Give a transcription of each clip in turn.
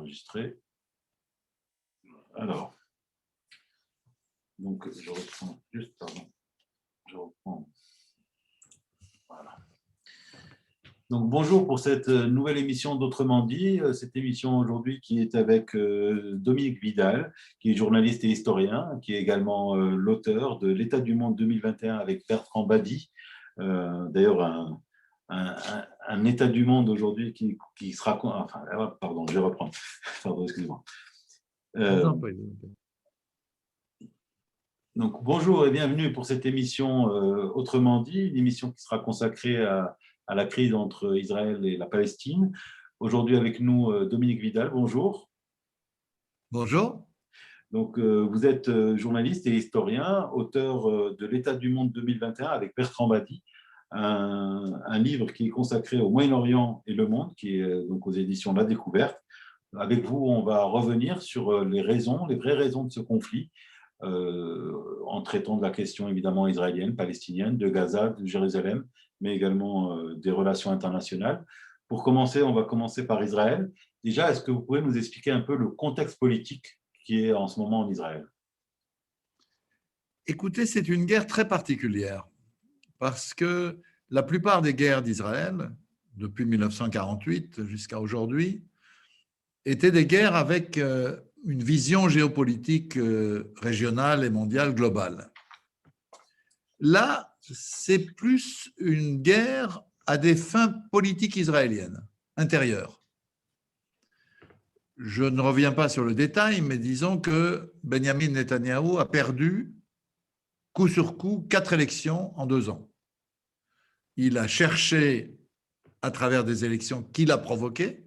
enregistrer. Alors, donc je reprends juste, pardon, je reprends. Voilà. Donc bonjour pour cette nouvelle émission d'Autrement dit, cette émission aujourd'hui qui est avec Dominique Vidal, qui est journaliste et historien, qui est également l'auteur de L'État du monde 2021 avec Bertrand Badi. D'ailleurs, un état du monde aujourd'hui qui sera… Enfin, pardon, je vais reprendre. Pardon, excusez-moi. Donc, bonjour et bienvenue pour cette émission Autrement dit, une émission qui sera consacrée à la crise entre Israël et la Palestine. Aujourd'hui avec nous, Dominique Vidal, bonjour. Bonjour. Donc, vous êtes journaliste et historien, auteur de L'État du monde 2021 avec Bertrand Badi, un livre qui est consacré au Moyen-Orient et le monde, qui est donc aux éditions La Découverte. Avec vous, on va revenir sur les vraies raisons de ce conflit, en traitant de la question évidemment israélienne, palestinienne, de Gaza, de Jérusalem, mais également des relations internationales. Pour commencer, on va commencer par Israël. Déjà, est-ce que vous pouvez nous expliquer un peu le contexte politique qui est en ce moment en Israël? Écoutez, c'est une guerre très particulière parce que la plupart des guerres d'Israël, depuis 1948 jusqu'à aujourd'hui, étaient des guerres avec une vision géopolitique régionale et mondiale globale. Là, c'est plus une guerre à des fins politiques israéliennes, intérieures. Je ne reviens pas sur le détail, mais disons que Benjamin Netanyahou a perdu coup sur coup 4 élections en 2 ans. Il a cherché, à travers des élections qu'il a provoquées,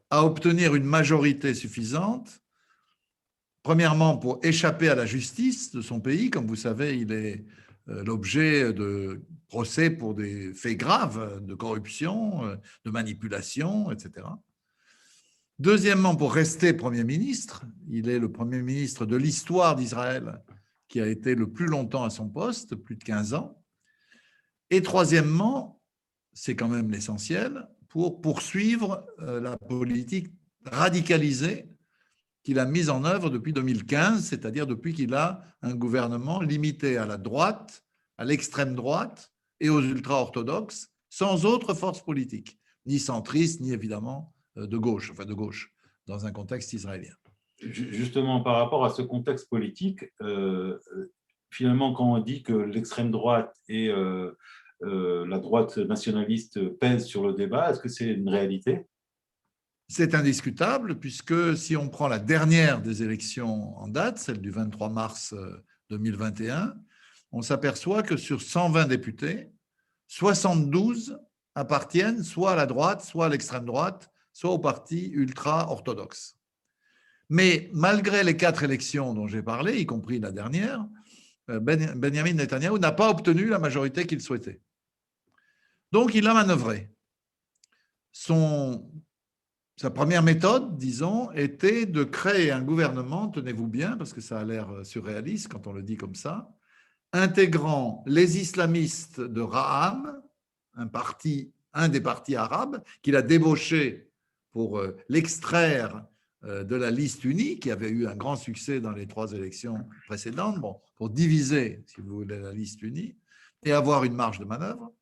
à obtenir une majorité suffisante, premièrement pour échapper à la justice de son pays. Comme vous savez, il est l'objet de procès pour des faits graves de corruption, de manipulation, etc. Deuxièmement, pour rester Premier ministre. Il est le Premier ministre de l'histoire d'Israël qui a été le plus longtemps à son poste, plus de 15 ans. Et troisièmement, c'est quand même l'essentiel, pour poursuivre la politique radicalisée qu'il a mise en œuvre depuis 2015, c'est-à-dire depuis qu'il a un gouvernement limité à la droite, à l'extrême droite et aux ultra-orthodoxes, sans autre force politique, ni centriste, ni évidemment de gauche, dans un contexte israélien. Justement, par rapport à ce contexte politique, finalement, quand on dit que l'extrême droite et la droite nationaliste pèsent sur le débat, est-ce que c'est une réalité? C'est indiscutable, puisque si on prend la dernière des élections en date, celle du 23 mars 2021, on s'aperçoit que sur 120 députés, 72 appartiennent soit à la droite, soit à l'extrême droite, soit au parti ultra-orthodoxe. Mais malgré les 4 élections dont j'ai parlé, y compris la dernière, Benjamin Netanyahou n'a pas obtenu la majorité qu'il souhaitait. Donc, il a manœuvré. Sa première méthode, disons, était de créer un gouvernement, tenez-vous bien, parce que ça a l'air surréaliste quand on le dit comme ça, intégrant les islamistes de Ra'am, un des partis arabes, qu'il a débauché pour l'extraire de la liste unie, qui avait eu un grand succès dans les 3 élections précédentes, pour diviser, si vous voulez, la liste unie, et avoir une marge de manœuvre.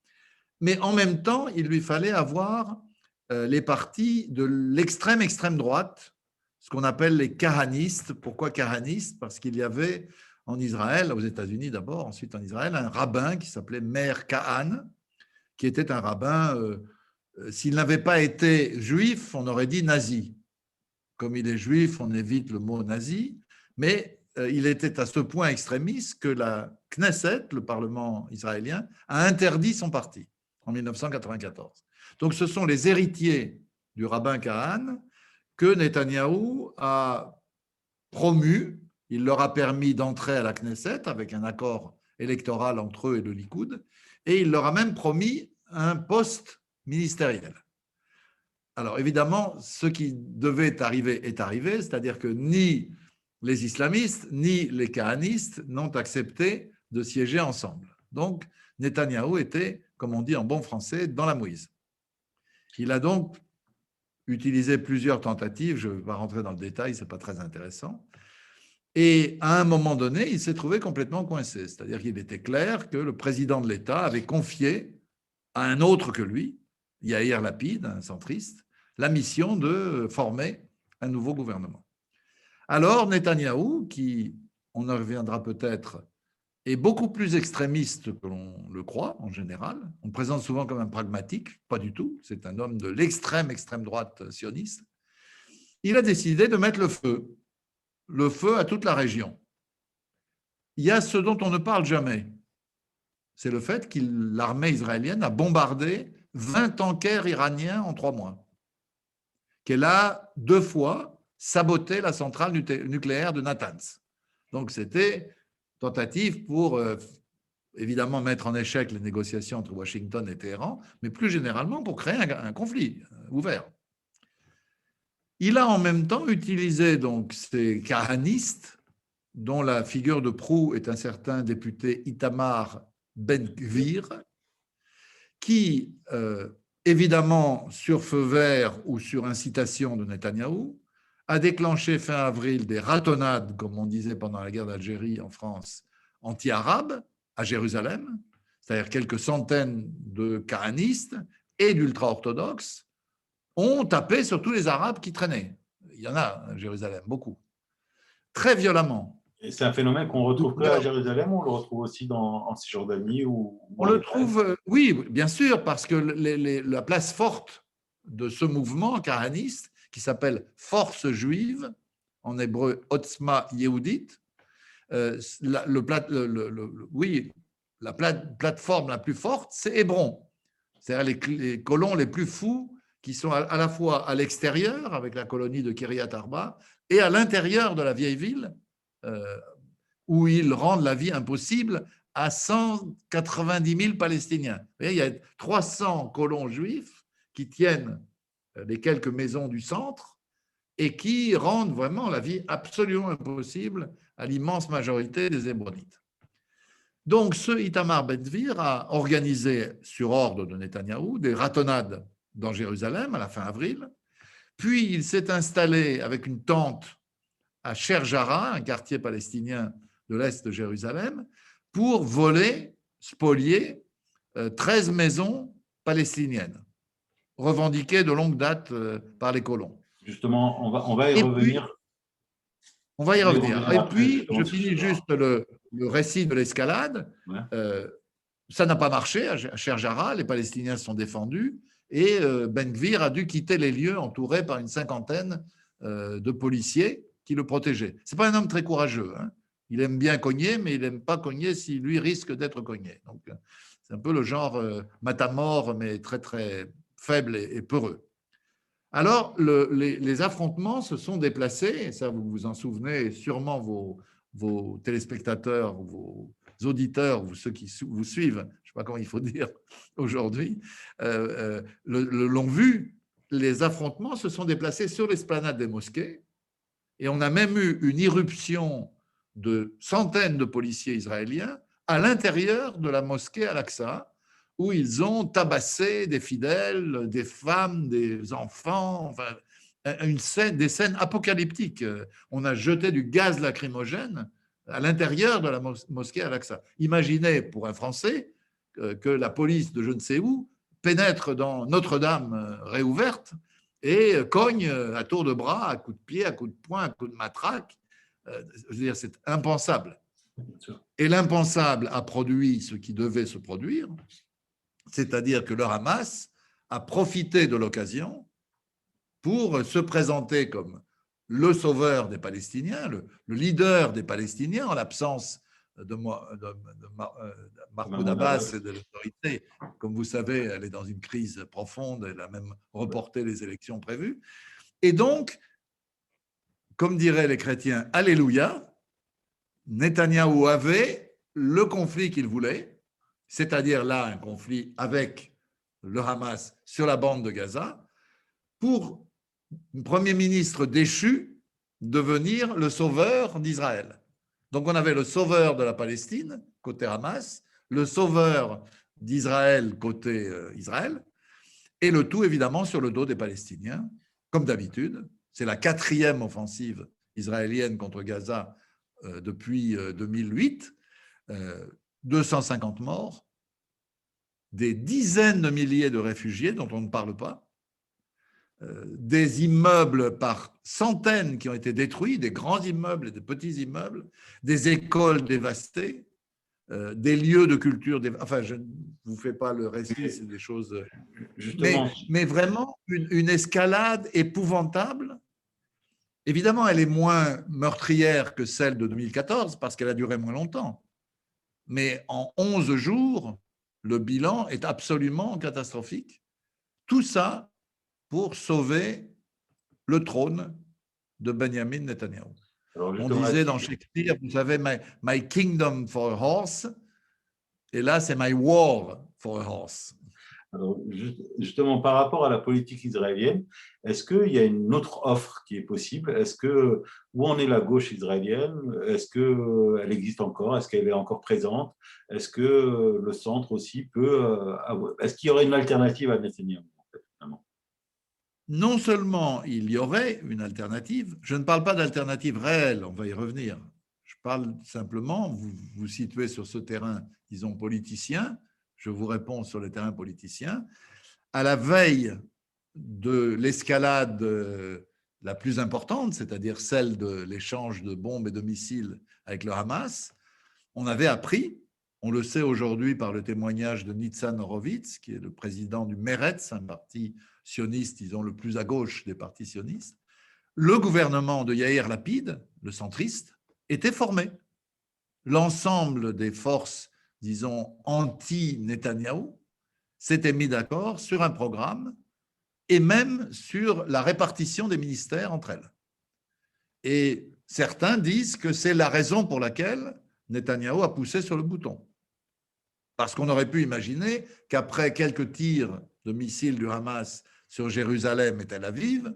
Mais en même temps, il lui fallait avoir les partis de l'extrême droite, ce qu'on appelle les kahanistes. Pourquoi kahanistes? Parce qu'il y avait en Israël, aux États-Unis d'abord, ensuite en Israël, un rabbin qui s'appelait Meir Kahan, qui était un rabbin, s'il n'avait pas été juif, on aurait dit nazi. Comme il est juif, on évite le mot nazi, mais il était à ce point extrémiste que la Knesset, le Parlement israélien, a interdit son parti en 1994. Donc ce sont les héritiers du rabbin Kahan que Netanyahou a promus. Il leur a permis d'entrer à la Knesset avec un accord électoral entre eux et le Likoud, et il leur a même promis un poste ministériel. Alors évidemment, ce qui devait arriver est arrivé, c'est-à-dire que ni les islamistes ni les kahanistes n'ont accepté de siéger ensemble. Donc Netanyahou était, comme on dit en bon français, dans la mouise. Il a donc utilisé plusieurs tentatives. Je ne vais pas rentrer dans le détail, ce n'est pas très intéressant. Et à un moment donné, il s'est trouvé complètement coincé. C'est-à-dire qu'il était clair que le président de l'État avait confié à un autre que lui, Yair Lapid, un centriste, la mission de former un nouveau gouvernement. Alors, Netanyahou, qui, on en reviendra peut-être, est beaucoup plus extrémiste que l'on le croit en général. On le présente souvent comme un pragmatique, pas du tout. C'est un homme de l'extrême droite sioniste. Il a décidé de mettre le feu à toute la région. Il y a ce dont on ne parle jamais. C'est le fait que l'armée israélienne a bombardé 20 tankers iraniens en 3 mois. Qu'elle a 2 fois saboté la centrale nucléaire de Natanz. Donc, c'était tentative pour, évidemment, mettre en échec les négociations entre Washington et Téhéran, mais plus généralement pour créer un conflit ouvert. Il a en même temps utilisé donc ces kahanistes, dont la figure de proue est un certain député Itamar Ben-Gvir, qui, évidemment, sur feu vert ou sur incitation de Netanyahou, a déclenché fin avril des ratonnades, comme on disait pendant la guerre d'Algérie en France, anti-arabes à Jérusalem, c'est-à-dire quelques centaines de kahanistes et d'ultra-orthodoxes ont tapé sur tous les Arabes qui traînaient. Il y en a à Jérusalem, beaucoup. Très violemment. Et c'est un phénomène qu'on retrouve que à Jérusalem, ou on le retrouve aussi en Cisjordanie on le trouve, oui, bien sûr, parce que la place forte de ce mouvement kahaniste, qui s'appelle Force juive, en hébreu Otzma Yehudit, oui, la plateforme la plus forte, c'est Hébron. C'est-à-dire les colons les plus fous qui sont à la fois à l'extérieur, avec la colonie de Kiryat Arba, et à l'intérieur de la vieille ville, où ils rendent la vie impossible à 190 000 Palestiniens. Vous voyez, il y a 300 colons juifs qui tiennent les quelques maisons du centre et qui rendent vraiment la vie absolument impossible à l'immense majorité des Hébronites. Donc, ce Itamar Ben-Gvir a organisé, sur ordre de Netanyahou, des ratonnades dans Jérusalem à la fin avril. Puis, il s'est installé avec une tente à Sherjara, un quartier palestinien de l'est de Jérusalem, pour voler, spolier 13 maisons palestiniennes, revendiquées de longue date par les colons. Justement, on va y revenir. On va y revenir. Et puis, je finis juste le récit de l'escalade. Ouais. Ça n'a pas marché à Sherjara, les Palestiniens se sont défendus et Ben-Gvir a dû quitter les lieux entouré par une 50aine de policiers qui le protégeaient. Ce n'est pas un homme très courageux. Hein. Il aime bien cogner, mais il n'aime pas cogner si lui risque d'être cogné. Donc, c'est un peu le genre matamore, mais très, très faible et peureux. Alors, les affrontements se sont déplacés, et ça, vous vous en souvenez, sûrement vos téléspectateurs, vos auditeurs, ou ceux qui vous suivent, je ne sais pas comment il faut dire aujourd'hui, l'ont vu, les affrontements se sont déplacés sur l'esplanade des mosquées, et on a même eu une irruption de centaines de policiers israéliens à l'intérieur de la mosquée Al-Aqsa, où ils ont tabassé des fidèles, des femmes, des enfants, enfin, des scènes apocalyptiques. On a jeté du gaz lacrymogène à l'intérieur de la mosquée Al-Aqsa. Imaginez, pour un Français, que la police de je ne sais où pénètre dans Notre-Dame réouverte et cogne à tour de bras, à coups de pied, à coups de poing, à coups de matraque. Je veux dire, c'est impensable. Et l'impensable a produit ce qui devait se produire, c'est-à-dire que le Hamas a profité de l'occasion pour se présenter comme le sauveur des Palestiniens, le leader des Palestiniens, en l'absence de Mahmoud Abbas et de l'autorité. Comme vous savez, elle est dans une crise profonde, elle a même reporté les élections prévues. Et donc, comme diraient les chrétiens, Alléluia, Netanyahou avait le conflit qu'il voulait, c'est-à-dire là un conflit avec le Hamas sur la bande de Gaza, pour un Premier ministre déchu devenir le sauveur d'Israël. Donc on avait le sauveur de la Palestine, côté Hamas, le sauveur d'Israël, côté Israël, et le tout évidemment sur le dos des Palestiniens. comme d'habitude. C'est la 4e offensive israélienne contre Gaza depuis 2008. 250 morts, des dizaines de milliers de réfugiés dont on ne parle pas, des immeubles par centaines qui ont été détruits, des grands immeubles et des petits immeubles, des écoles dévastées, des lieux de culture. Enfin, je ne vous fais pas le récit, c'est des choses. Justement. Mais vraiment, une escalade épouvantable. Évidemment, elle est moins meurtrière que celle de 2014 parce qu'elle a duré moins longtemps. Mais en 11 jours, le bilan est absolument catastrophique. Tout ça pour sauver le trône de Benjamin Netanyahu. On disait dans Shakespeare, vous savez, my kingdom for a horse, et là, c'est my war for a horse. Alors, justement, par rapport à la politique israélienne, est-ce qu'il y a une autre offre qui est possible? Où en est la gauche israélienne? Est-ce qu'elle existe encore? Est-ce qu'elle est encore présente? Est-ce que le centre aussi peut est-ce qu'il y aurait une alternative à Netanyahou, en fait, finalement? Non seulement il y aurait une alternative, je ne parle pas d'alternative réelle, on va y revenir. Je parle simplement, vous vous situez sur ce terrain, disons, politicien, je vous réponds sur le terrain politicien. À la veille de l'escalade la plus importante, c'est-à-dire celle de l'échange de bombes et de missiles avec le Hamas, on avait appris, on le sait aujourd'hui par le témoignage de Nitzan Horowitz, qui est le président du Meretz, un parti sioniste, disons, le plus à gauche des partis sionistes, le gouvernement de Yair Lapid, le centriste, était formé. L'ensemble des forces, disons, anti-Netanyahou, s'étaient mis d'accord sur un programme et même sur la répartition des ministères entre elles. Et certains disent que c'est la raison pour laquelle Netanyahou a poussé sur le bouton. Parce qu'on aurait pu imaginer qu'après quelques tirs de missiles du Hamas sur Jérusalem et Tel Aviv,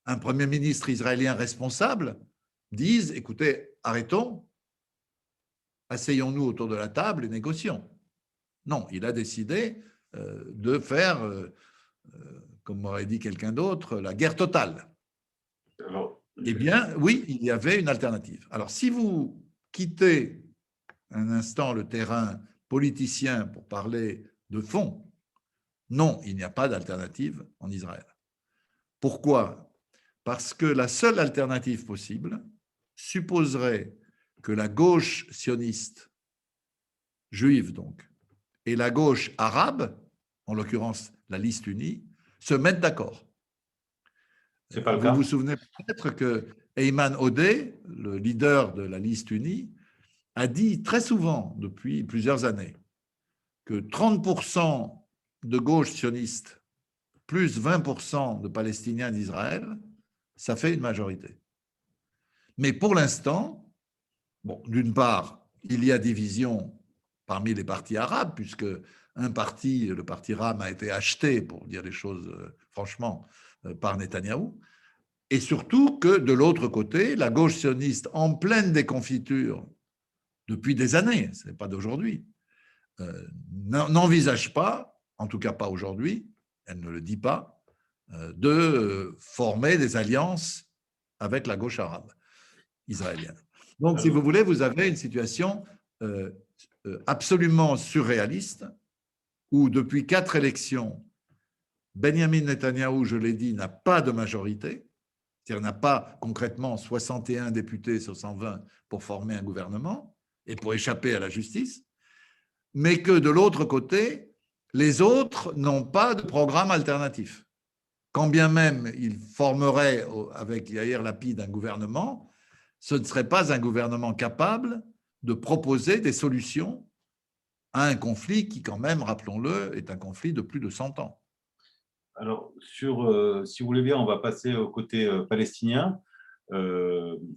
un Premier ministre israélien responsable dise « Écoutez, arrêtons, asseyons-nous autour de la table et négocions ». Non, il a décidé de faire, comme m'aurait dit quelqu'un d'autre, la guerre totale. Eh bien, oui, il y avait une alternative. Alors, si vous quittez un instant le terrain politicien pour parler de fond, non, il n'y a pas d'alternative en Israël. Pourquoi? Parce que la seule alternative possible supposerait que la gauche sioniste, juive donc, et la gauche arabe, en l'occurrence la liste unie, se mettent d'accord. C'est pas le cas. Vous vous souvenez peut-être que Ayman Odeh, le leader de la liste unie, a dit très souvent depuis plusieurs années que 30% de gauche sioniste plus 20% de Palestiniens d'Israël, ça fait une majorité. Mais pour l'instant, bon, d'une part, il y a division parmi les partis arabes, puisque un parti, le parti RAM, a été acheté, pour dire les choses franchement, par Netanyahou, et surtout que de l'autre côté, la gauche sioniste, en pleine déconfiture depuis des années, ce n'est pas d'aujourd'hui, n'envisage pas, en tout cas pas aujourd'hui, elle ne le dit pas, de former des alliances avec la gauche arabe israélienne. Donc, si vous voulez, vous avez une situation absolument surréaliste où, depuis 4 élections, Benjamin Netanyahou, je l'ai dit, n'a pas de majorité, c'est-à-dire n'a pas concrètement 61 députés sur 120 pour former un gouvernement et pour échapper à la justice, mais que de l'autre côté, les autres n'ont pas de programme alternatif. Quand bien même ils formeraient avec Yair Lapid un gouvernement, ce ne serait pas un gouvernement capable de proposer des solutions à un conflit qui, quand même, rappelons-le, est un conflit de plus de 100 ans. Alors, si vous voulez bien, on va passer au côté palestinien.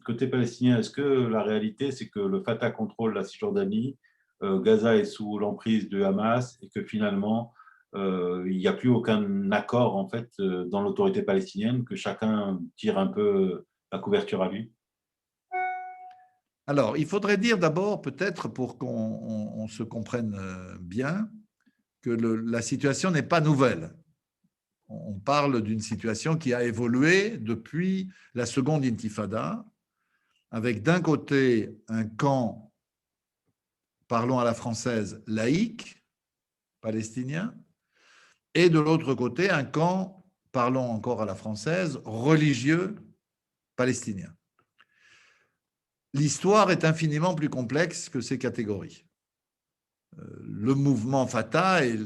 Côté palestinien, est-ce que la réalité, c'est que le Fatah contrôle la Cisjordanie, Gaza est sous l'emprise de Hamas et que finalement, il n'y a plus aucun accord en fait, dans l'autorité palestinienne, que chacun tire un peu la couverture à lui? Alors, il faudrait dire d'abord, peut-être pour qu'on se comprenne bien, que la situation n'est pas nouvelle. On parle d'une situation qui a évolué depuis la seconde intifada, avec d'un côté un camp, parlons à la française, laïque, palestinien, et de l'autre côté un camp, parlons encore à la française, religieux, palestinien. L'histoire est infiniment plus complexe que ces catégories. Le mouvement Fatah est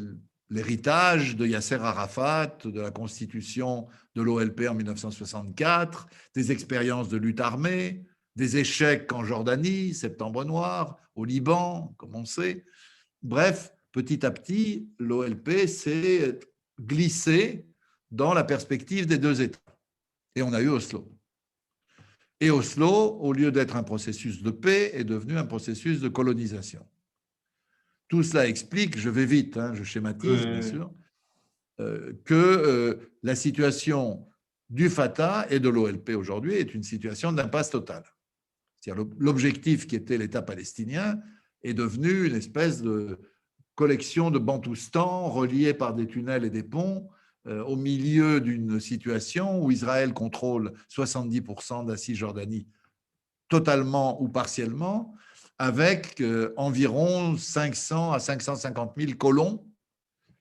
l'héritage de Yasser Arafat, de la constitution de l'OLP en 1964, des expériences de lutte armée, des échecs en Jordanie, Septembre Noir, au Liban, comme on sait. Bref, petit à petit, l'OLP s'est glissé dans la perspective des deux États. Et on a eu Oslo. Et Oslo, au lieu d'être un processus de paix, est devenu un processus de colonisation. Tout cela explique, je vais vite, je schématise bien sûr, que la situation du Fatah et de l'OLP aujourd'hui est une situation d'impasse totale. C'est-à-dire l'objectif qui était l'État palestinien est devenu une espèce de collection de bantoustans reliés par des tunnels et des ponts au milieu d'une situation où Israël contrôle 70% de la Cisjordanie totalement ou partiellement, avec environ 500 à 550 000 colons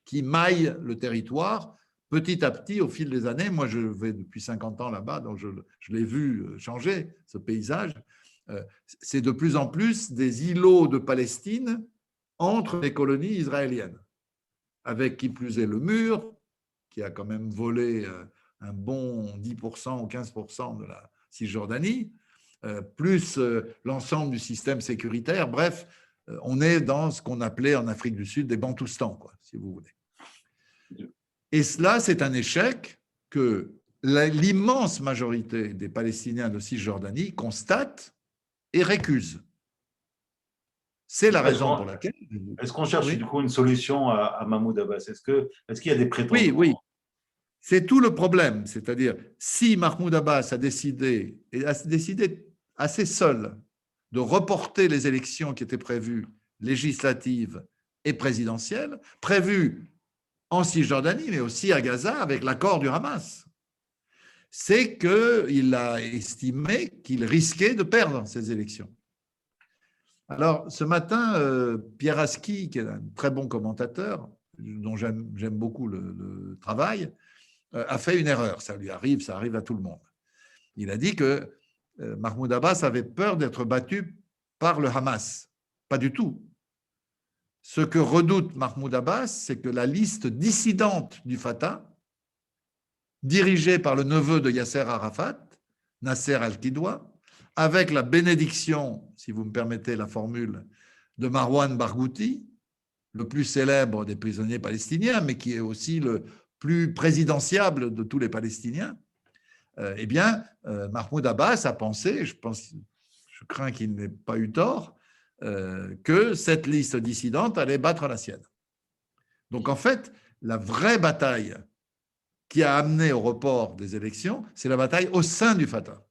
qui maillent le territoire petit à petit au fil des années. Moi, je vais depuis 50 ans là-bas, donc je l'ai vu changer, ce paysage. C'est de plus en plus des îlots de Palestine entre les colonies israéliennes, avec qui plus est le mur, qui a quand même volé un bon 10% ou 15% de la Cisjordanie, plus l'ensemble du système sécuritaire. Bref, on est dans ce qu'on appelait en Afrique du Sud des bantoustans, quoi, si vous voulez. Et cela, c'est un échec que l'immense majorité des Palestiniens de Cisjordanie constate et récuse. C'est la raison pour laquelle… Est-ce qu'on cherche du coup une solution à Mahmoud Abbas? Est-ce qu'il y a des prétendants? Oui. C'est tout le problème. C'est-à-dire, si Mahmoud Abbas a décidé assez seul de reporter les élections qui étaient prévues, législatives et présidentielles, prévues en Cisjordanie, mais aussi à Gaza, avec l'accord du Hamas, c'est qu'il a estimé qu'il risquait de perdre ces élections. Alors, ce matin, Pierre Aski, qui est un très bon commentateur, dont j'aime beaucoup le travail, a fait une erreur. Ça arrive à tout le monde. Il a dit que Mahmoud Abbas avait peur d'être battu par le Hamas. Pas du tout. Ce que redoute Mahmoud Abbas, c'est que la liste dissidente du Fatah, dirigée par le neveu de Yasser Arafat, Nasser al-Kidwa, avec la bénédiction, si vous me permettez la formule, de Marwan Barghouti, le plus célèbre des prisonniers palestiniens, mais qui est aussi le plus présidentiable de tous les Palestiniens, eh bien, Mahmoud Abbas a pensé, je crains qu'il n'ait pas eu tort, que cette liste dissidente allait battre la sienne. Donc, en fait, la vraie bataille qui a amené au report des élections, c'est la bataille au sein du Fatah.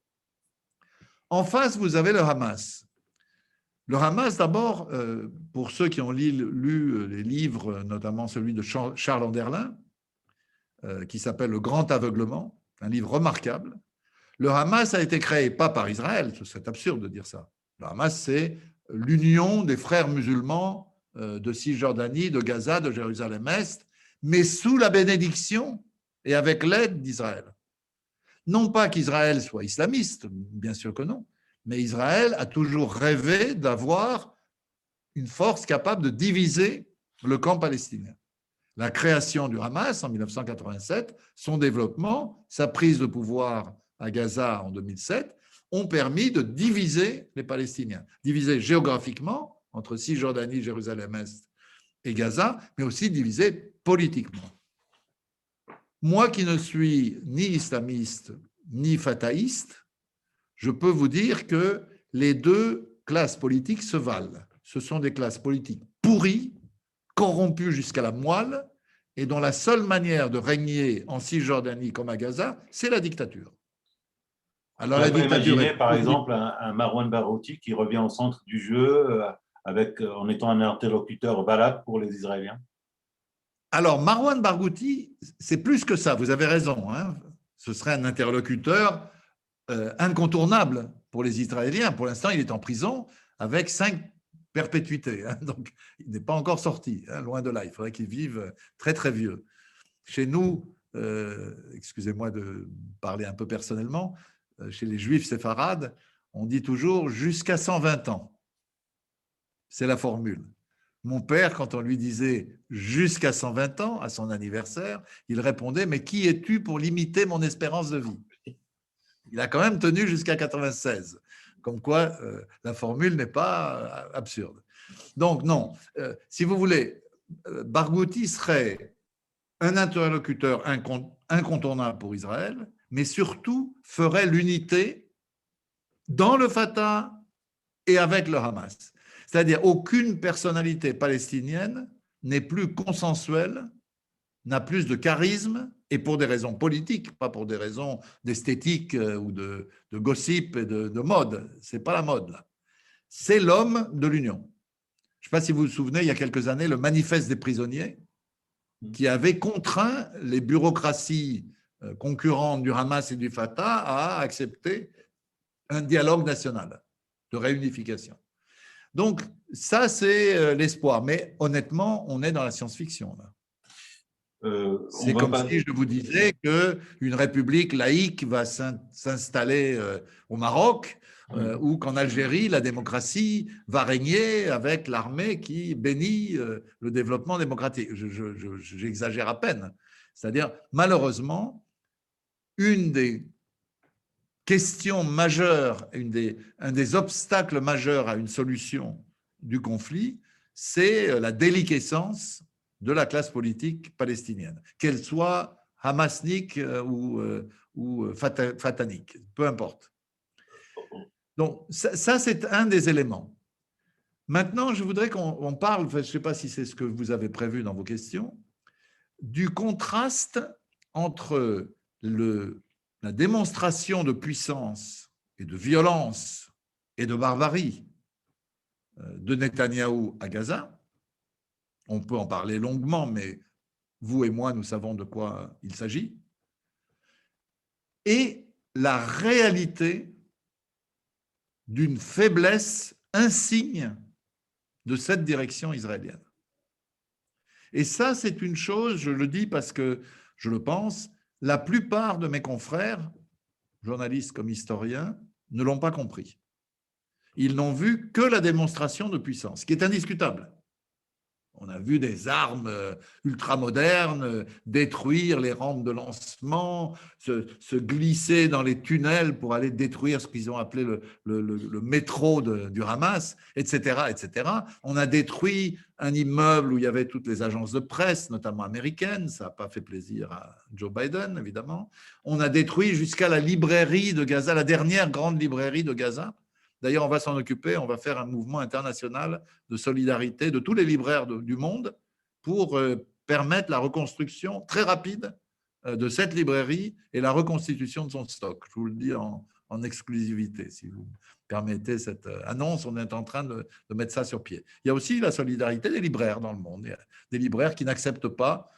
En face, vous avez le Hamas. Le Hamas, d'abord, pour ceux qui ont lu les livres, notamment celui de Charles Anderlin, qui s'appelle Le Grand Aveuglement, un livre remarquable. Le Hamas a été créé pas par Israël, ce serait absurde de dire ça. Le Hamas, c'est l'union des frères musulmans de Cisjordanie, de Gaza, de Jérusalem-Est, mais sous la bénédiction et avec l'aide d'Israël. Non pas qu'Israël soit islamiste, bien sûr que non, mais Israël a toujours rêvé d'avoir une force capable de diviser le camp palestinien. La création du Hamas en 1987, son développement, sa prise de pouvoir à Gaza en 2007, ont permis de diviser les Palestiniens. Diviser géographiquement entre Cisjordanie, Jérusalem-Est et Gaza, mais aussi diviser politiquement. Moi qui ne suis ni islamiste ni fatahiste, je peux vous dire que les deux classes politiques se valent. Ce sont des classes politiques pourries, corrompues jusqu'à la moelle, et dont la seule manière de régner en Cisjordanie comme à Gaza, c'est la dictature. Alors, la dictature imaginer, par exemple, un Marwan Barghouti qui revient au centre du jeu en étant un interlocuteur valable pour les Israéliens? Alors, Marwan Barghouti, c'est plus que ça, vous avez raison, hein. Ce serait un interlocuteur incontournable pour les Israéliens. Pour l'instant, il est en prison avec 5 perpétuités, hein, donc il n'est pas encore sorti, hein, loin de là. Il faudrait qu'il vive très, très vieux. Chez nous, excusez-moi de parler un peu personnellement, chez les Juifs séfarades, on dit toujours jusqu'à 120 ans. C'est la formule. Mon père, quand on lui disait jusqu'à 120 ans, à son anniversaire, il répondait « Mais qui es-tu pour limiter mon espérance de vie ?» Il a quand même tenu jusqu'à 96. Comme quoi, la formule n'est pas absurde. Donc, non. Si vous voulez, Barghouti serait un interlocuteur incontournable pour Israël, mais surtout ferait l'unité dans le Fatah et avec le Hamas. C'est-à-dire aucune personnalité palestinienne n'est plus consensuelle, n'a plus de charisme, et pour des raisons politiques, pas pour des raisons d'esthétique ou de gossip et de mode. Ce n'est pas la mode, là. C'est l'homme de l'Union. Je ne sais pas si vous vous souvenez, il y a quelques années, le manifeste des prisonniers, qui avait contraint les bureaucraties concurrentes du Hamas et du Fatah à accepter un dialogue national de réunification. Donc, ça, c'est l'espoir. Mais honnêtement, on est dans la science-fiction, là. C'est comme si je vous disais qu'une république laïque va s'installer au Maroc ou qu'en Algérie, la démocratie va régner avec l'armée qui bénit le développement démocratique. J'exagère à peine. C'est-à-dire, malheureusement, une des questions majeures, un des obstacles majeurs à une solution du conflit, c'est la déliquescence de la classe politique palestinienne, qu'elle soit hamasnique ou fatanique, peu importe. Donc, ça c'est un des éléments. Maintenant, je voudrais qu'on parle, je ne sais pas si c'est ce que vous avez prévu dans vos questions, du contraste entre la démonstration de puissance et de violence et de barbarie de Netanyahou à Gaza. On peut en parler longuement, mais vous et moi, nous savons de quoi il s'agit. Et la réalité d'une faiblesse insigne de cette direction israélienne. Et ça, c'est une chose, je le dis parce que je le pense, la plupart de mes confrères, journalistes comme historiens, ne l'ont pas compris. Ils n'ont vu que la démonstration de puissance, qui est indiscutable. On a vu des armes ultramodernes détruire les rampes de lancement, se glisser dans les tunnels pour aller détruire ce qu'ils ont appelé le métro du Hamas, etc., etc. On a détruit un immeuble où il y avait toutes les agences de presse, notamment américaines. Ça n'a pas fait plaisir à Joe Biden, évidemment. On a détruit jusqu'à la librairie de Gaza, la dernière grande librairie de Gaza. D'ailleurs, on va s'en occuper, on va faire un mouvement international de solidarité de tous les libraires du monde pour permettre la reconstruction très rapide de cette librairie et la reconstitution de son stock. Je vous le dis en exclusivité, si vous permettez cette annonce, on est en train de mettre ça sur pied. Il y a aussi la solidarité des libraires dans le monde. Il y a des libraires qui n'acceptent pas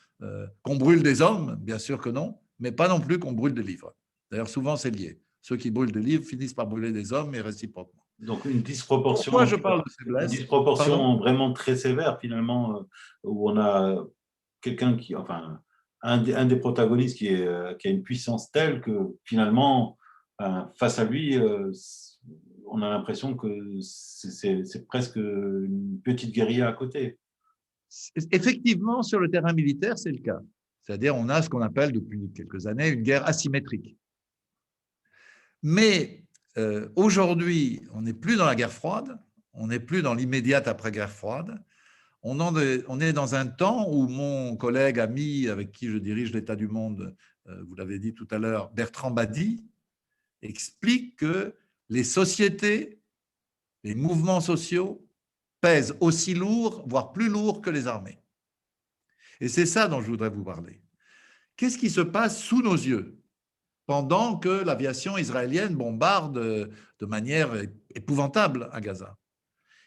qu'on brûle des hommes, bien sûr que non, mais pas non plus qu'on brûle des livres. D'ailleurs, souvent, c'est lié. Ceux qui brûlent des livres finissent par brûler des hommes et réciproquement. Donc une disproportion. Pourquoi je parle de faiblesse? Une disproportion vraiment très sévère finalement, où on a quelqu'un qui, enfin, un des protagonistes qui a une puissance telle que finalement, face à lui, on a l'impression que c'est presque une petite guérilla à côté. Effectivement, sur le terrain militaire, c'est le cas. C'est-à-dire, on a ce qu'on appelle depuis quelques années une guerre asymétrique. Mais aujourd'hui, on n'est plus dans la guerre froide, on n'est plus dans l'immédiate après-guerre froide. On est dans un temps où mon collègue, ami, avec qui je dirige l'État du monde, vous l'avez dit tout à l'heure, Bertrand Badi, explique que les sociétés, les mouvements sociaux pèsent aussi lourd, voire plus lourd que les armées. Et c'est ça dont je voudrais vous parler. Qu'est-ce qui se passe sous nos yeux pendant que l'aviation israélienne bombarde de manière épouvantable à Gaza?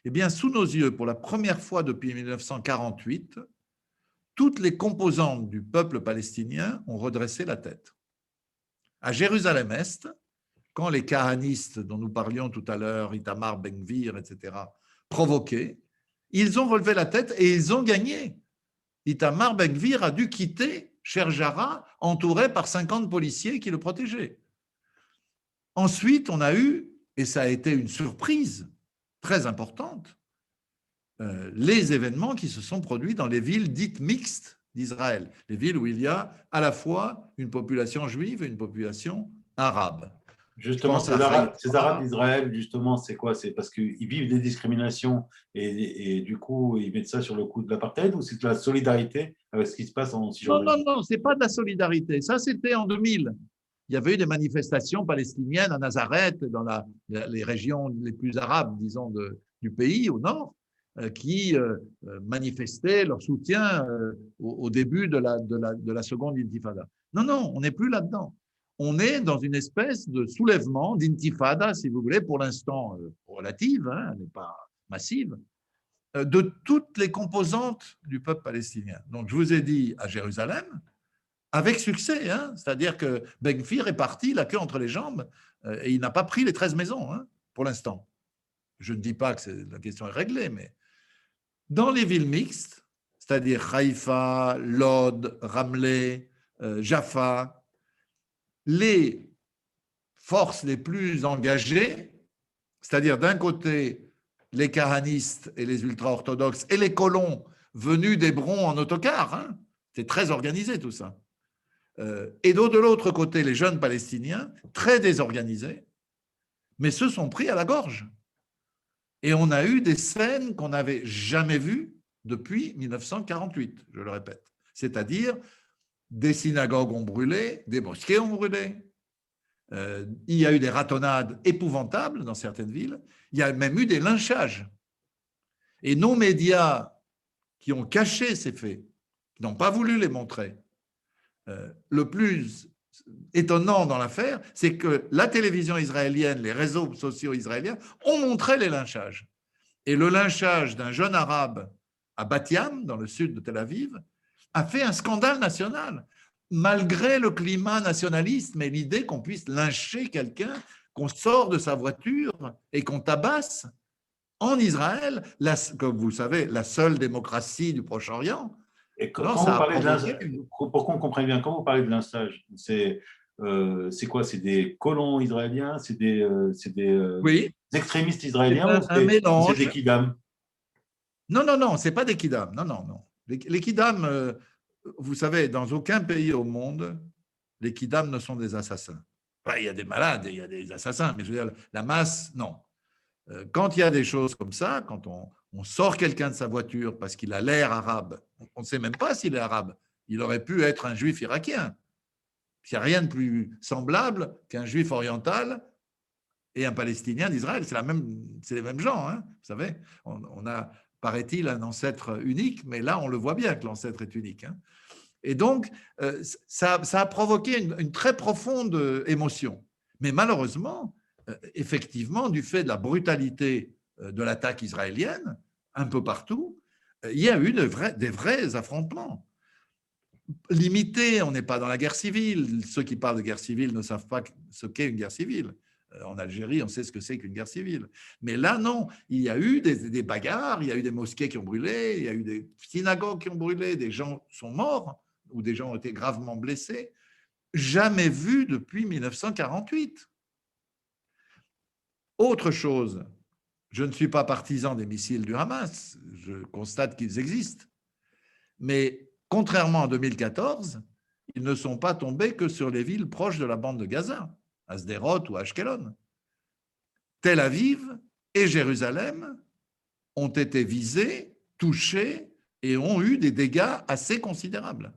Eh bien, sous nos yeux, pour la première fois depuis 1948, toutes les composantes du peuple palestinien ont redressé la tête. À Jérusalem-Est, quand les kahanistes dont nous parlions tout à l'heure, Itamar Ben-Gvir, etc., provoquaient, ils ont relevé la tête et ils ont gagné. Itamar Ben-Gvir a dû quitter Sherjara, entouré par 50 policiers qui le protégeaient. Ensuite, on a eu, et ça a été une surprise très importante, les événements qui se sont produits dans les villes dites mixtes d'Israël, les villes où il y a à la fois une population juive et une population arabe. Justement, ces Arabes d'Israël, justement, c'est quoi? C'est parce qu'ils vivent des discriminations et du coup, ils mettent ça sur le coup de l'apartheid, ou c'est de la solidarité avec ce qui se passe en Cisjordanie? Non, ce n'est pas de la solidarité. Ça, c'était en 2000. Il y avait eu des manifestations palestiniennes à Nazareth, dans les régions les plus arabes, disons, du pays, au nord, qui manifestaient leur soutien au début de la seconde intifada. Non, on n'est plus là-dedans. On est dans une espèce de soulèvement, d'intifada, si vous voulez, pour l'instant relative, elle n'est pas massive, de toutes les composantes du peuple palestinien. Donc, je vous ai dit à Jérusalem, avec succès, c'est-à-dire que Ben-Gvir est parti la queue entre les jambes et il n'a pas pris les 13 maisons pour l'instant. Je ne dis pas que la question est réglée, mais dans les villes mixtes, c'est-à-dire Haïfa, Lod, Ramleh, Jaffa, les forces les plus engagées, c'est-à-dire d'un côté les kahanistes et les ultra-orthodoxes et les colons venus d'Hébron en autocar, c'est très organisé tout ça. Et de l'autre côté, les jeunes Palestiniens, très désorganisés, mais se sont pris à la gorge. Et on a eu des scènes qu'on n'avait jamais vues depuis 1948, je le répète. C'est-à-dire, des synagogues ont brûlé, des mosquées ont brûlé. Il y a eu des ratonnades épouvantables dans certaines villes. Il y a même eu des lynchages. Et nos médias qui ont caché ces faits, qui n'ont pas voulu les montrer, le plus étonnant dans l'affaire, c'est que la télévision israélienne, les réseaux sociaux israéliens ont montré les lynchages. Et le lynchage d'un jeune arabe à Bat Yam, dans le sud de Tel Aviv, a fait un scandale national, malgré le climat nationaliste, mais l'idée qu'on puisse lyncher quelqu'un, qu'on sort de sa voiture et qu'on tabasse en Israël, comme vous savez, la seule démocratie du Proche-Orient. Et quand vous parlez de lynchage, pour qu'on comprenne bien, quand vous parlez de lynchage, c'est quoi? C'est des colons israéliens? C'est des oui, extrémistes israéliens? un mélange. C'est des kidam? Non, ce n'est pas des kidam. Non. Les kidam, vous savez, dans aucun pays au monde, les kidam ne sont des assassins. Il y a des malades, il y a des assassins, mais je veux dire, la masse, non. Quand il y a des choses comme ça, quand on sort quelqu'un de sa voiture parce qu'il a l'air arabe, on ne sait même pas s'il est arabe, il aurait pu être un juif irakien. Il n'y a rien de plus semblable qu'un juif oriental et un palestinien d'Israël. C'est les mêmes gens, vous savez. On a, paraît-il, un ancêtre unique, mais là, on le voit bien que l'ancêtre est unique. Et donc, ça a provoqué une très profonde émotion. Mais malheureusement, effectivement, du fait de la brutalité de l'attaque israélienne, un peu partout, il y a eu des vrais affrontements. Limités, on n'est pas dans la guerre civile. Ceux qui parlent de guerre civile ne savent pas ce qu'est une guerre civile. En Algérie, on sait ce que c'est qu'une guerre civile. Mais là, non, il y a eu des bagarres, il y a eu des mosquées qui ont brûlé, il y a eu des synagogues qui ont brûlé, des gens sont morts ou des gens ont été gravement blessés. Jamais vu depuis 1948. Autre chose, je ne suis pas partisan des missiles du Hamas, je constate qu'ils existent, mais contrairement à 2014, ils ne sont pas tombés que sur les villes proches de la bande de Gaza, à Sderot ou à Ashkelon. Tel Aviv et Jérusalem ont été visés, touchés et ont eu des dégâts assez considérables.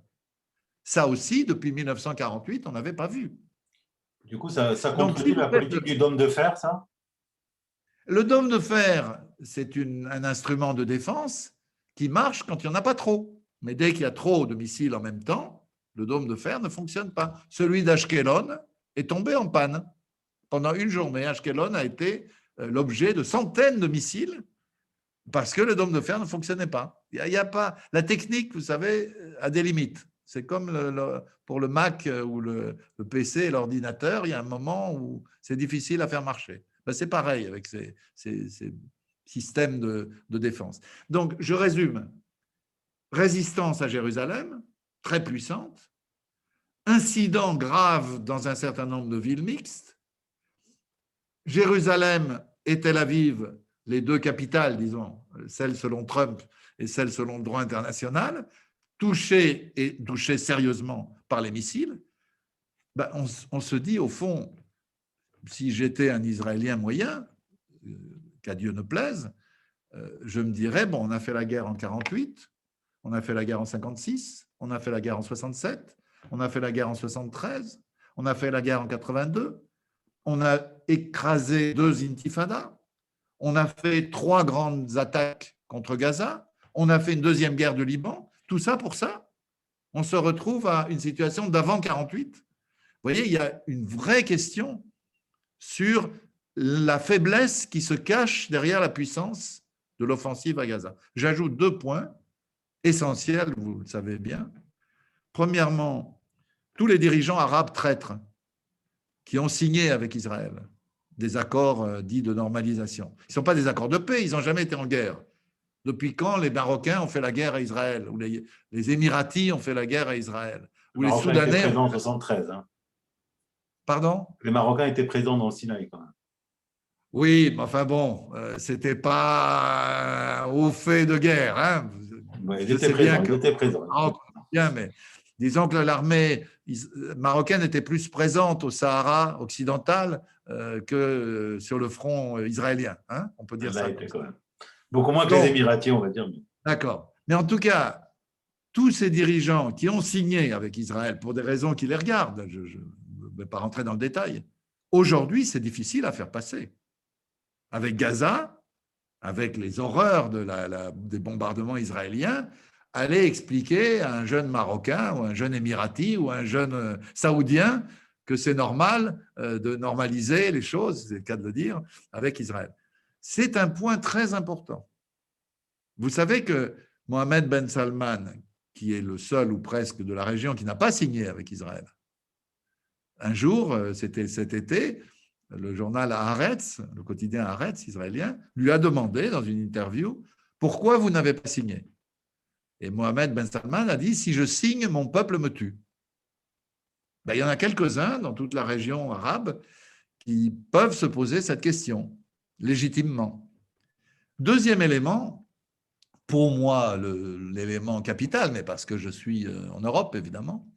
Ça aussi, depuis 1948, on n'avait pas vu. Du coup, ça contredit la politique du dôme de fer, ça? Le dôme de fer, c'est un instrument de défense qui marche quand il n'y en a pas trop. Mais dès qu'il y a trop de missiles en même temps, le dôme de fer ne fonctionne pas. Celui d'Ashkelon est tombé en panne. Pendant une journée, Ashkelon a été l'objet de centaines de missiles Parce que le dôme de fer ne fonctionnait pas. Il y a pas. La technique, vous savez, a des limites. C'est comme pour le Mac ou le PC et l'ordinateur, il y a un moment où c'est difficile à faire marcher. Ben, c'est pareil avec ces systèmes de défense. Donc, je résume. Résistance à Jérusalem, très puissante. Incident grave dans un certain nombre de villes mixtes. Jérusalem et Tel Aviv, les deux capitales, disons, celle selon Trump et celle selon le droit international, touchées et touchées sérieusement par les missiles, ben on se dit au fond, si j'étais un Israélien moyen, qu'à Dieu ne plaise, je me dirais, bon, on a fait la guerre en 48, on a fait la guerre en 56, on a fait la guerre en 67, on a fait la guerre en 73, on a fait la guerre en 82, on a écrasé 2 intifadas, on a fait 3 grandes attaques contre Gaza, on a fait une deuxième guerre de Liban, tout ça pour ça. On se retrouve à une situation d'avant 48. Vous voyez, il y a une vraie question sur la faiblesse qui se cache derrière la puissance de l'offensive à Gaza. J'ajoute 2 points essentiels, vous le savez bien. Premièrement, tous les dirigeants arabes traîtres qui ont signé avec Israël des accords dits de normalisation. Ils ne sont pas des accords de paix, ils n'ont jamais été en guerre. Depuis quand les Marocains ont fait la guerre à Israël, ou les Émiratis ont fait la guerre à Israël, ou les Soudanais étaient présents en 73. Hein. Pardon? Les Marocains étaient présents dans le Sinaï quand même. Oui, mais enfin bon, c'était pas au fait de guerre. Hein. Ouais, ils étaient présents. Bien, mais disons que l'armée marocaine était plus présente au Sahara occidental que sur le front israélien. Hein, on peut dire ça. Quand même. Beaucoup moins que les Émiratis, on va dire. D'accord. Mais en tout cas, tous ces dirigeants qui ont signé avec Israël pour des raisons qui les regardent, je ne vais pas rentrer dans le détail, aujourd'hui, c'est difficile à faire passer. Avec Gaza, avec les horreurs des bombardements israéliens, aller expliquer à un jeune Marocain ou un jeune Émirati ou un jeune Saoudien que c'est normal de normaliser les choses, c'est le cas de le dire, avec Israël. C'est un point très important. Vous savez que Mohamed Ben Salman, qui est le seul ou presque de la région qui n'a pas signé avec Israël, un jour, c'était cet été, le journal Haaretz, le quotidien Haaretz israélien, lui a demandé dans une interview « Pourquoi vous n'avez pas signé ?» Et Mohamed Ben Salman a dit « Si je signe, mon peuple me tue. » Ben, il y en a quelques-uns dans toute la région arabe qui peuvent se poser cette question, légitimement. Deuxième élément, pour moi, l'élément capital, mais parce que je suis en Europe, évidemment,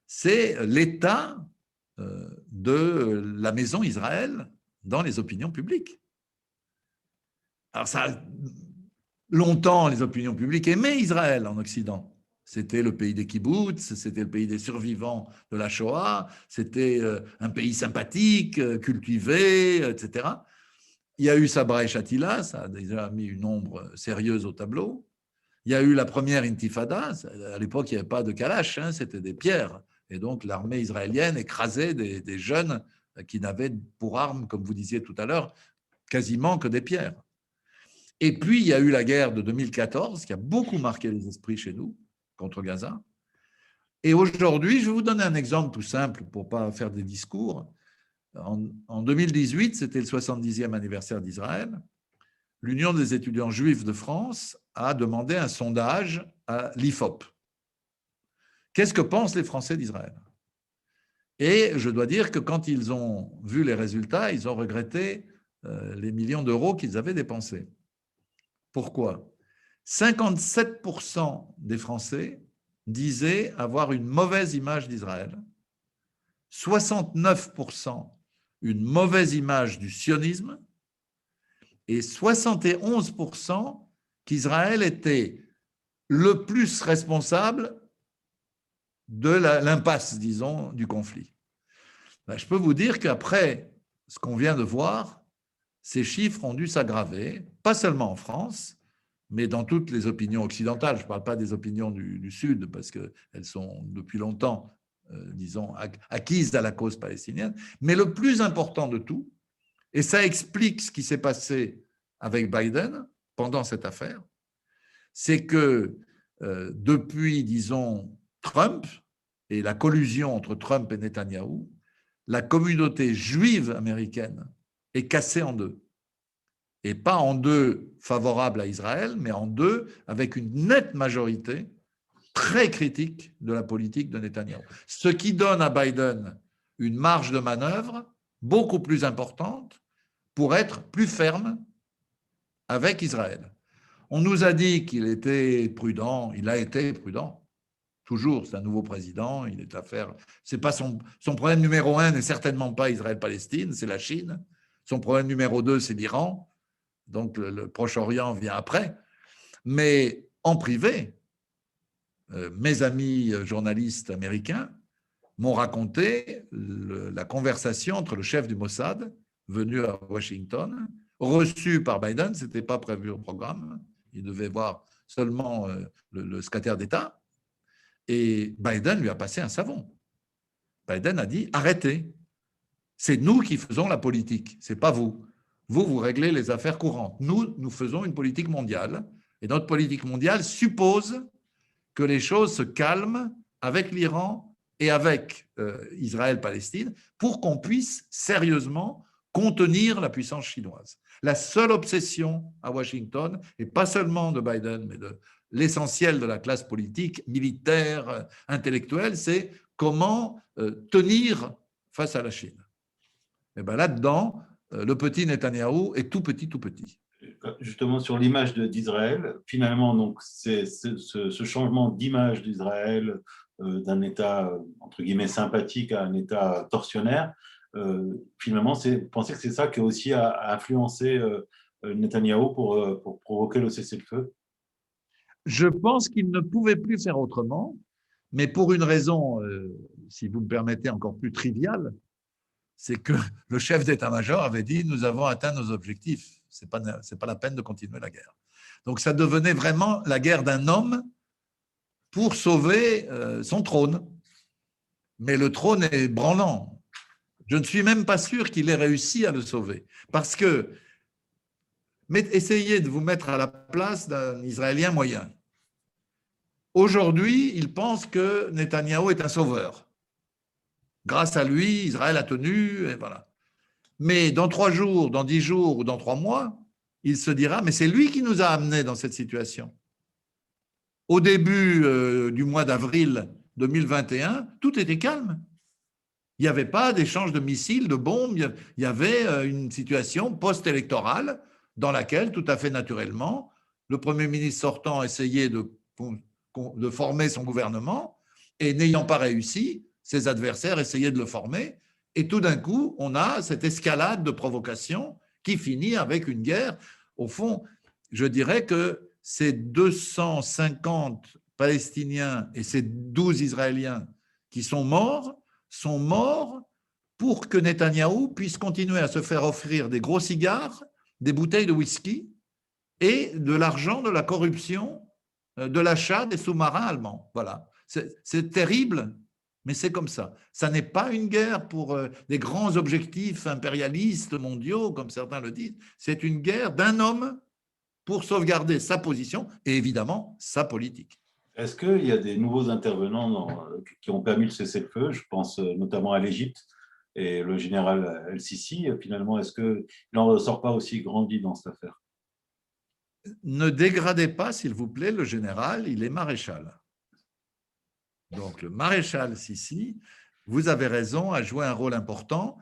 c'est l'état de la maison Israël dans les opinions publiques. Alors ça, longtemps, les opinions publiques aimaient Israël en Occident. C'était le pays des kibboutz, c'était le pays des survivants de la Shoah, c'était un pays sympathique, cultivé, etc. Il y a eu Sabra et Shatila, ça a déjà mis une ombre sérieuse au tableau. Il y a eu la première intifada, à l'époque il n'y avait pas de kalash, hein, c'était des pierres. Et donc l'armée israélienne écrasait des jeunes qui n'avaient pour armes, comme vous disiez tout à l'heure, quasiment que des pierres. Et puis il y a eu la guerre de 2014 qui a beaucoup marqué les esprits chez nous contre Gaza. Et aujourd'hui, je vais vous donner un exemple tout simple pour ne pas faire des discours. En 2018, c'était le 70e anniversaire d'Israël. L'Union des étudiants juifs de France a demandé un sondage à l'IFOP. Qu'est-ce que pensent les Français d'Israël? Et je dois dire que quand ils ont vu les résultats, ils ont regretté les millions d'euros qu'ils avaient dépensés. Pourquoi? 57% des Français disaient avoir une mauvaise image d'Israël, 69% une mauvaise image du sionisme et 71% qu'Israël était le plus responsable de l'impasse, disons, du conflit. Ben, je peux vous dire qu'après ce qu'on vient de voir, ces chiffres ont dû s'aggraver, pas seulement en France, mais dans toutes les opinions occidentales. Je ne parle pas des opinions du Sud, parce qu'elles sont depuis longtemps, disons, acquises à la cause palestinienne. Mais le plus important de tout, et ça explique ce qui s'est passé avec Biden, pendant cette affaire, c'est que depuis, disons, Trump et la collusion entre Trump et Netanyahou, la communauté juive américaine est cassée en deux. Et pas en deux favorables à Israël, mais en deux avec une nette majorité très critique de la politique de Netanyahou. Ce qui donne à Biden une marge de manœuvre beaucoup plus importante pour être plus ferme avec Israël. On nous a dit qu'il était prudent, il a été prudent, toujours, c'est un nouveau président, il est à faire. C'est pas son problème numéro un n'est certainement pas Israël-Palestine, c'est la Chine. Son problème numéro 2, c'est l'Iran. Donc le Proche-Orient vient après. Mais en privé, mes amis journalistes américains m'ont raconté la conversation entre le chef du Mossad, venu à Washington, reçu par Biden, ce n'était pas prévu au programme, il devait voir seulement le secrétaire d'État, et Biden lui a passé un savon. Biden a dit « Arrêtez, c'est nous qui faisons la politique, ce n'est pas vous. Vous réglez les affaires courantes. Nous faisons une politique mondiale, et notre politique mondiale suppose que les choses se calment avec l'Iran et avec Israël-Palestine pour qu'on puisse sérieusement contenir la puissance chinoise. La seule obsession à Washington, et pas seulement de Biden, mais de l'essentiel de la classe politique, militaire, intellectuelle, c'est comment tenir face à la Chine. Et bien là-dedans, le petit Netanyahou est tout petit, tout petit. Justement, sur l'image d'Israël, finalement, donc, c'est ce changement d'image d'Israël, d'un État, entre guillemets, sympathique à un État tortionnaire, finalement, vous pensez que c'est ça qui a aussi influencé Netanyahou pour provoquer le cessez-le-feu? Je pense qu'il ne pouvait plus faire autrement, mais pour une raison, si vous me permettez, encore plus triviale, c'est que le chef d'état-major avait dit « nous avons atteint nos objectifs, ce n'est pas la peine de continuer la guerre ». Donc ça devenait vraiment la guerre d'un homme pour sauver son trône. Mais le trône est branlant. Je ne suis même pas sûr qu'il ait réussi à le sauver. Parce que, essayez de vous mettre à la place d'un Israélien moyen. Aujourd'hui, il pense que Netanyahou est un sauveur. Grâce à lui, Israël a tenu, et voilà. Mais dans 3 jours, dans 10 jours ou dans 3 mois, il se dira, mais c'est lui qui nous a amenés dans cette situation. Au début du mois d'avril 2021, tout était calme. Il n'y avait pas d'échange de missiles, de bombes, il y avait une situation post-électorale dans laquelle, tout à fait naturellement, le Premier ministre sortant essayait de former son gouvernement et n'ayant pas réussi, ses adversaires essayaient de le former. Et tout d'un coup, on a cette escalade de provocation qui finit avec une guerre. Au fond, je dirais que ces 250 Palestiniens et ces 12 Israéliens qui sont morts pour que Netanyahou puisse continuer à se faire offrir des gros cigares, des bouteilles de whisky et de l'argent de la corruption de l'achat des sous-marins allemands. Voilà. C'est terrible, mais c'est comme ça. Ça n'est pas une guerre pour des grands objectifs impérialistes mondiaux, comme certains le disent. C'est une guerre d'un homme pour sauvegarder sa position et évidemment sa politique. Est-ce qu'il y a des nouveaux intervenants qui ont permis le cessez-le-feu? Je pense notamment à l'Égypte et le général El-Sisi. Finalement, est-ce qu'il n'en ressort pas aussi grandi dans cette affaire? Ne dégradez pas, s'il vous plaît, le général, il est maréchal. Donc, le maréchal Sisi, vous avez raison, a joué un rôle important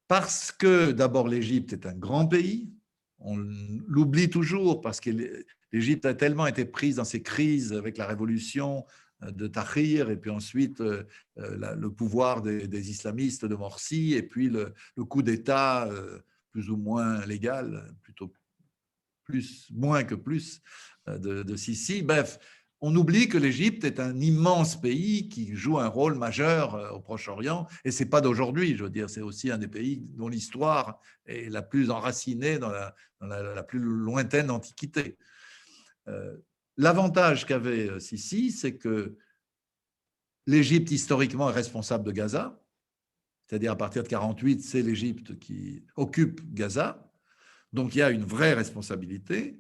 parce que, d'abord, l'Égypte est un grand pays. On l'oublie toujours parce que l'Égypte a tellement été prise dans ces crises avec la révolution de Tahrir et puis ensuite le pouvoir des islamistes de Morsi et puis le coup d'État plus ou moins légal, plutôt moins que plus, de Sisi. Bref, on oublie que l'Égypte est un immense pays qui joue un rôle majeur au Proche-Orient, et ce n'est pas d'aujourd'hui, je veux dire, c'est aussi un des pays dont l'histoire est la plus enracinée dans la plus lointaine antiquité. L'avantage qu'avait Sisi, c'est que l'Égypte, historiquement, est responsable de Gaza, c'est-à-dire à partir de 1948, c'est l'Égypte qui occupe Gaza, donc il y a une vraie responsabilité.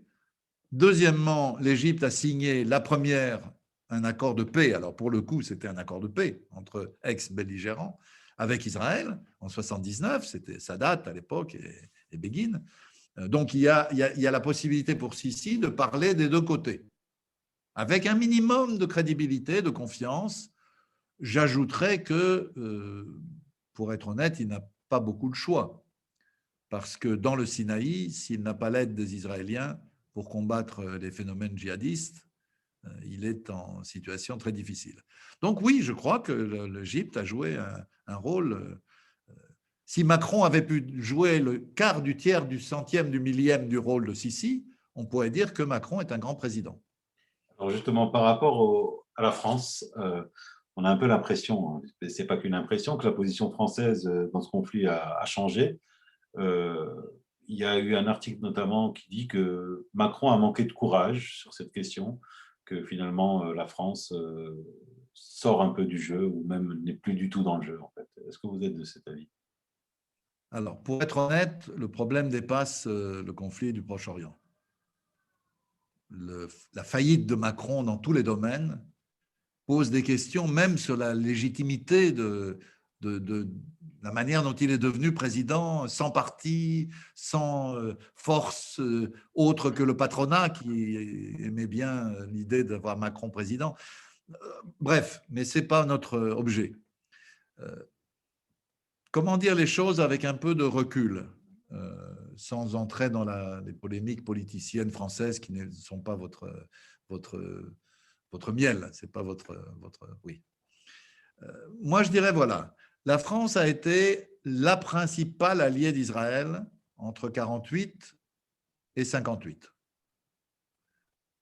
Deuxièmement, l'Égypte a signé la première un accord de paix. Alors pour le coup, c'était un accord de paix entre ex-belligérants avec Israël en 79. C'était Sadat à l'époque et Begin. Donc il y a la possibilité pour Sisi de parler des deux côtés, avec un minimum de crédibilité, de confiance. J'ajouterais que, pour être honnête, il n'a pas beaucoup de choix. Parce que dans le Sinaï, s'il n'a pas l'aide des Israéliens pour combattre les phénomènes djihadistes, il est en situation très difficile. Donc oui, je crois que l'Égypte a joué un rôle. Si Macron avait pu jouer le quart, du tiers, du centième, du millième du rôle de Sisi, on pourrait dire que Macron est un grand président. Alors justement, par rapport à la France, on a un peu l'impression, ce n'est pas qu'une impression, que la position française dans ce conflit a changé. Il y a eu un article notamment qui dit que Macron a manqué de courage sur cette question, que finalement la France sort un peu du jeu ou même n'est plus du tout dans le jeu en fait. Est-ce que vous êtes de cet avis? Alors, pour être honnête, le problème dépasse le conflit du Proche-Orient. La faillite de Macron dans tous les domaines pose des questions même sur la légitimité de la manière dont il est devenu président, sans parti, sans force autre que le patronat qui aimait bien l'idée d'avoir Macron président. Bref, mais ce n'est pas notre objet. Comment dire les choses avec un peu de recul, sans entrer dans les polémiques politiciennes françaises qui ne sont pas votre miel, c'est pas votre oui. Moi, je dirais, voilà, la France a été la principale alliée d'Israël entre 1948 et 1958.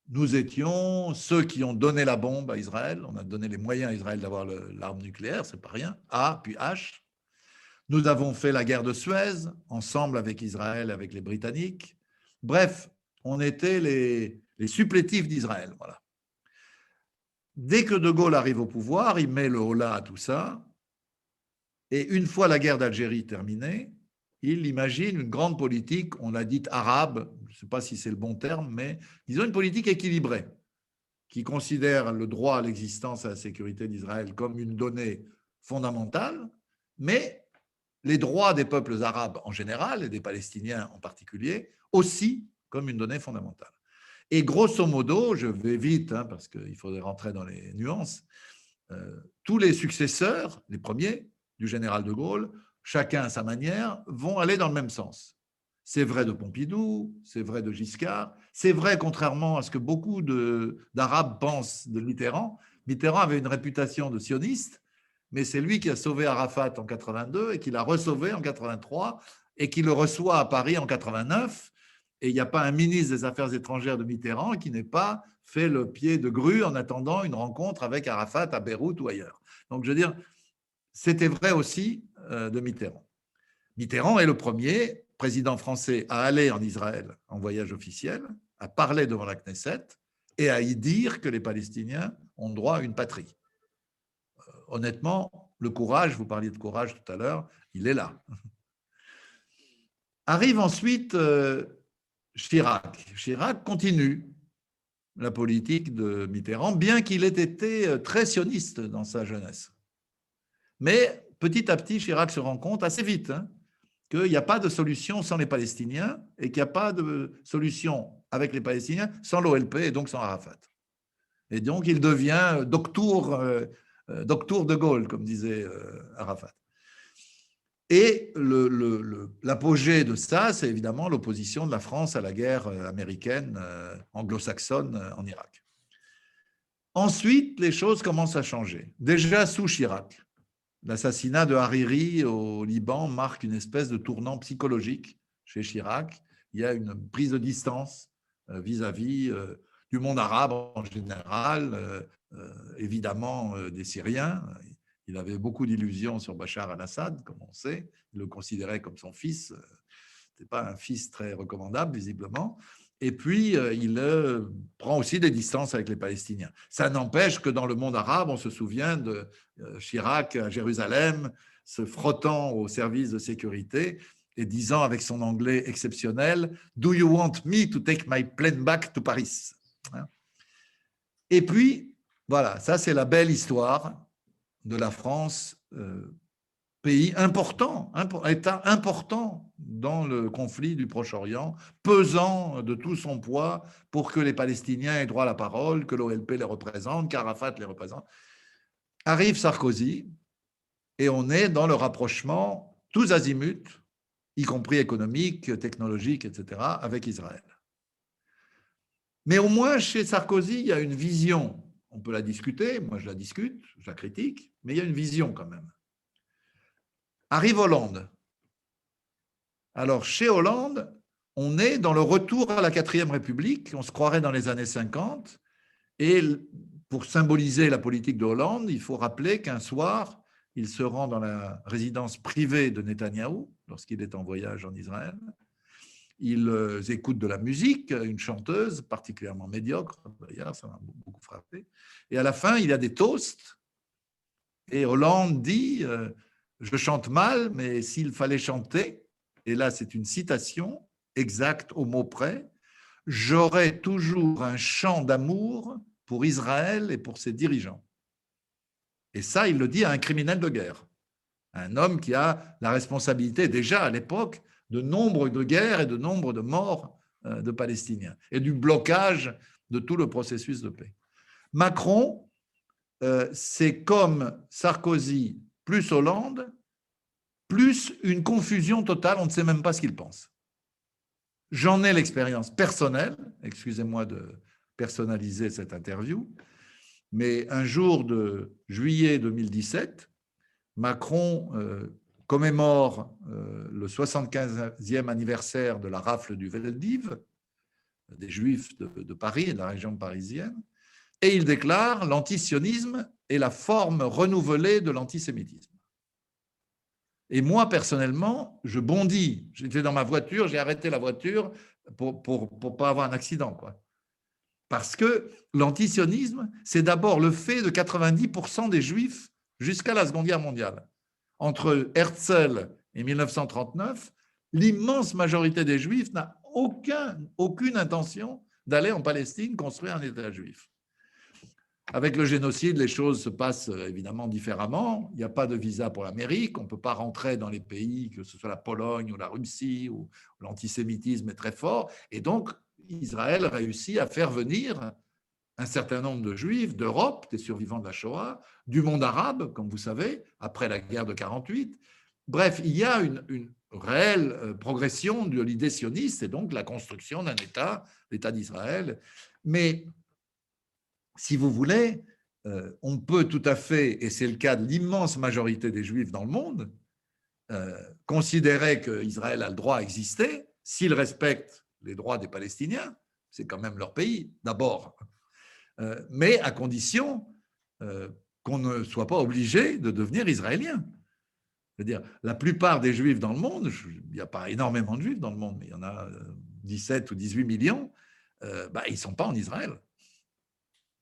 Nous étions ceux qui ont donné la bombe à Israël. On a donné les moyens à Israël d'avoir l'arme nucléaire, c'est pas rien. A, puis H. Nous avons fait la guerre de Suez, ensemble avec Israël, avec les Britanniques. Bref, on était les supplétifs d'Israël. Voilà. Dès que De Gaulle arrive au pouvoir, il met le holà à tout ça. Et une fois la guerre d'Algérie terminée, il imagine une grande politique, on l'a dite arabe, je ne sais pas si c'est le bon terme, mais disons une politique équilibrée, qui considère le droit à l'existence et à la sécurité d'Israël comme une donnée fondamentale, mais les droits des peuples arabes en général et des Palestiniens en particulier aussi comme une donnée fondamentale. Et grosso modo, je vais vite parce qu'il faudrait rentrer dans les nuances, tous les successeurs, les premiers du général de Gaulle, chacun à sa manière, vont aller dans le même sens. C'est vrai de Pompidou, c'est vrai de Giscard, c'est vrai, contrairement à ce que beaucoup d'Arabes pensent de Mitterrand. Mitterrand avait une réputation de sioniste, mais c'est lui qui a sauvé Arafat en 82 et qui l'a resauvé en 83 et qui le reçoit à Paris en 89. Et il n'y a pas un ministre des Affaires étrangères de Mitterrand qui n'ait pas fait le pied de grue en attendant une rencontre avec Arafat à Beyrouth ou ailleurs. Donc, je veux dire, c'était vrai aussi de Mitterrand. Mitterrand est le premier président français à aller en Israël en voyage officiel, à parler devant la Knesset et à y dire que les Palestiniens ont droit à une patrie. Honnêtement, le courage, vous parliez de courage tout à l'heure, il est là. Arrive ensuite Chirac. Chirac continue la politique de Mitterrand, bien qu'il ait été très sioniste dans sa jeunesse. Mais petit à petit, Chirac se rend compte assez vite qu'il n'y a pas de solution sans les Palestiniens et qu'il n'y a pas de solution avec les Palestiniens sans l'OLP et donc sans Arafat. Et donc, il devient doctour de Gaulle, comme disait Arafat. Et l'apogée de ça, c'est évidemment l'opposition de la France à la guerre américaine, anglo-saxonne en Irak. Ensuite, les choses commencent à changer. Déjà sous Chirac, l'assassinat de Hariri au Liban marque une espèce de tournant psychologique chez Chirac. Il y a une prise de distance vis-à-vis du monde arabe en général, évidemment des Syriens. Il avait beaucoup d'illusions sur Bachar al-Assad, comme on sait. Il le considérait comme son fils. Ce n'était pas un fils très recommandable, visiblement. Et puis, il prend aussi des distances avec les Palestiniens. Ça n'empêche que dans le monde arabe, on se souvient de Chirac à Jérusalem, se frottant aux services de sécurité et disant avec son anglais exceptionnel « Do you want me to take my plane back to Paris ?» Et puis, voilà, ça c'est la belle histoire de la France, pays important, État important dans le conflit du Proche-Orient, pesant de tout son poids pour que les Palestiniens aient droit à la parole, que l'OLP les représente, qu'Arafat les représente. Arrive Sarkozy et on est dans le rapprochement tous azimuts, y compris économique, technologique, etc., avec Israël. Mais au moins, chez Sarkozy, il y a une vision. On peut la discuter, moi je la discute, je la critique, mais il y a une vision quand même. Arrive Hollande. Alors, chez Hollande, on est dans le retour à la 4e République, on se croirait dans les années 50, et pour symboliser la politique de Hollande, il faut rappeler qu'un soir, il se rend dans la résidence privée de Netanyahou, lorsqu'il est en voyage en Israël. Ils écoutent de la musique, une chanteuse particulièrement médiocre, d'ailleurs, ça m'a beaucoup frappé. Et à la fin, il y a des toasts, et Hollande dit « Je chante mal, mais s'il fallait chanter, et là c'est une citation exacte au mot près, j'aurais toujours un chant d'amour pour Israël et pour ses dirigeants. » Et ça, il le dit à un criminel de guerre, un homme qui a la responsabilité déjà à l'époque de nombre de guerres et de nombre de morts de Palestiniens et du blocage de tout le processus de paix. Macron, c'est comme Sarkozy plus Hollande, plus une confusion totale, on ne sait même pas ce qu'il pense. J'en ai l'expérience personnelle, excusez-moi de personnaliser cette interview, mais un jour de juillet 2017, Macron commémore le 75e anniversaire de la rafle du Veldiv, des Juifs de Paris et de la région parisienne, et il déclare « L'antisionisme est la forme renouvelée de l'antisémitisme ». Et moi, personnellement, je bondis. J'étais dans ma voiture, j'ai arrêté la voiture pour pas avoir un accident, quoi. Parce que l'antisionisme, c'est d'abord le fait de 90% des Juifs jusqu'à la Seconde Guerre mondiale. Entre Herzl et 1939, l'immense majorité des Juifs n'a aucune intention d'aller en Palestine construire un État juif. Avec le génocide, les choses se passent évidemment différemment. Il n'y a pas de visa pour l'Amérique. On ne peut pas rentrer dans les pays, que ce soit la Pologne ou la Russie, où l'antisémitisme est très fort. Et donc, Israël réussit à faire venir un certain nombre de Juifs d'Europe, des survivants de la Shoah, du monde arabe, comme vous savez, après la guerre de 1948. Bref, il y a une réelle progression de l'idée sioniste et donc la construction d'un État, l'État d'Israël. Mais si vous voulez, on peut tout à fait, et c'est le cas de l'immense majorité des Juifs dans le monde, considérer qu'Israël a le droit à exister s'il respecte les droits des Palestiniens, c'est quand même leur pays d'abord, mais à condition qu'on ne soit pas obligé de devenir israélien. C'est-à-dire, la plupart des Juifs dans le monde, il n'y a pas énormément de Juifs dans le monde, mais il y en a 17 ou 18 millions, ils ne sont pas en Israël.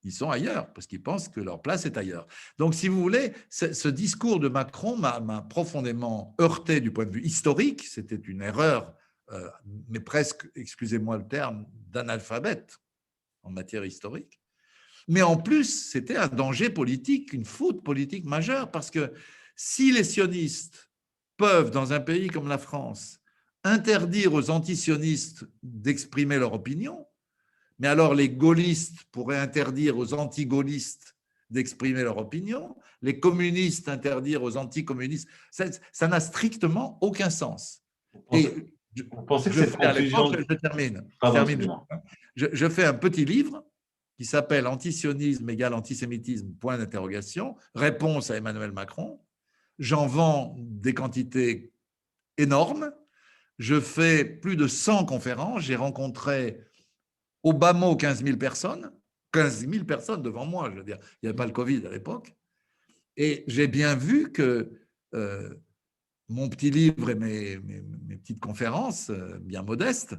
Ils sont ailleurs, parce qu'ils pensent que leur place est ailleurs. Donc, si vous voulez, ce discours de Macron m'a profondément heurté du point de vue historique. C'était une erreur, mais presque, excusez-moi le terme, d'analphabète en matière historique. Mais en plus, c'était un danger politique, une faute politique majeure, parce que si les sionistes peuvent, dans un pays comme la France, interdire aux antisionistes d'exprimer leur opinion, mais alors les gaullistes pourraient interdire aux anti-gaullistes d'exprimer leur opinion, les communistes interdire aux anticommunistes, ça n'a strictement aucun sens. Vous pensez que cette confusion… Je termine. Je fais un petit livre qui s'appelle « Antisionisme égale antisémitisme, point d'interrogation », réponse à Emmanuel Macron. J'en vends des quantités énormes. Je fais plus de 100 conférences. J'ai rencontré au bas mot 15 000 personnes. 15 000 personnes devant moi, je veux dire. Il n'y avait pas le Covid à l'époque. Et j'ai bien vu que mon petit livre et mes petites conférences, bien modestes,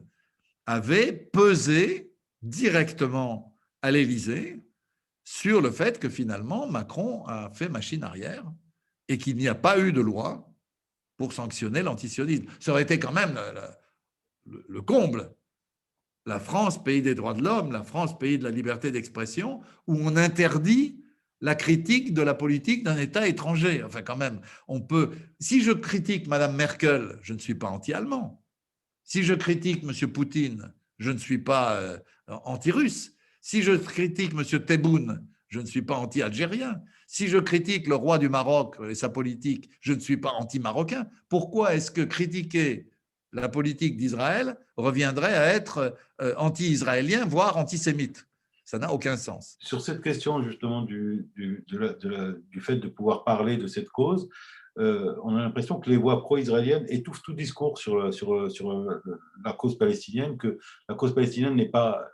avaient pesé directement à l'Élysée sur le fait que finalement Macron a fait machine arrière et qu'il n'y a pas eu de loi pour sanctionner l'antisionisme. Ça aurait été quand même le comble. La France, pays des droits de l'homme, la France, pays de la liberté d'expression, où on interdit la critique de la politique d'un État étranger. Enfin, quand même, on peut. Si je critique Mme Merkel, je ne suis pas anti-allemand. Si je critique M. Poutine, je ne suis pas anti-russe. Si je critique M. Tebboune, je ne suis pas anti-algérien. Si je critique le roi du Maroc et sa politique, je ne suis pas anti-marocain. Pourquoi est-ce que critiquer la politique d'Israël reviendrait à être anti-israélien, voire antisémite? Ça n'a aucun sens. Sur cette question justement du fait de pouvoir parler de cette cause, on a l'impression que les voix pro-israéliennes étouffent tout discours sur la cause palestinienne, que la cause palestinienne n'est pas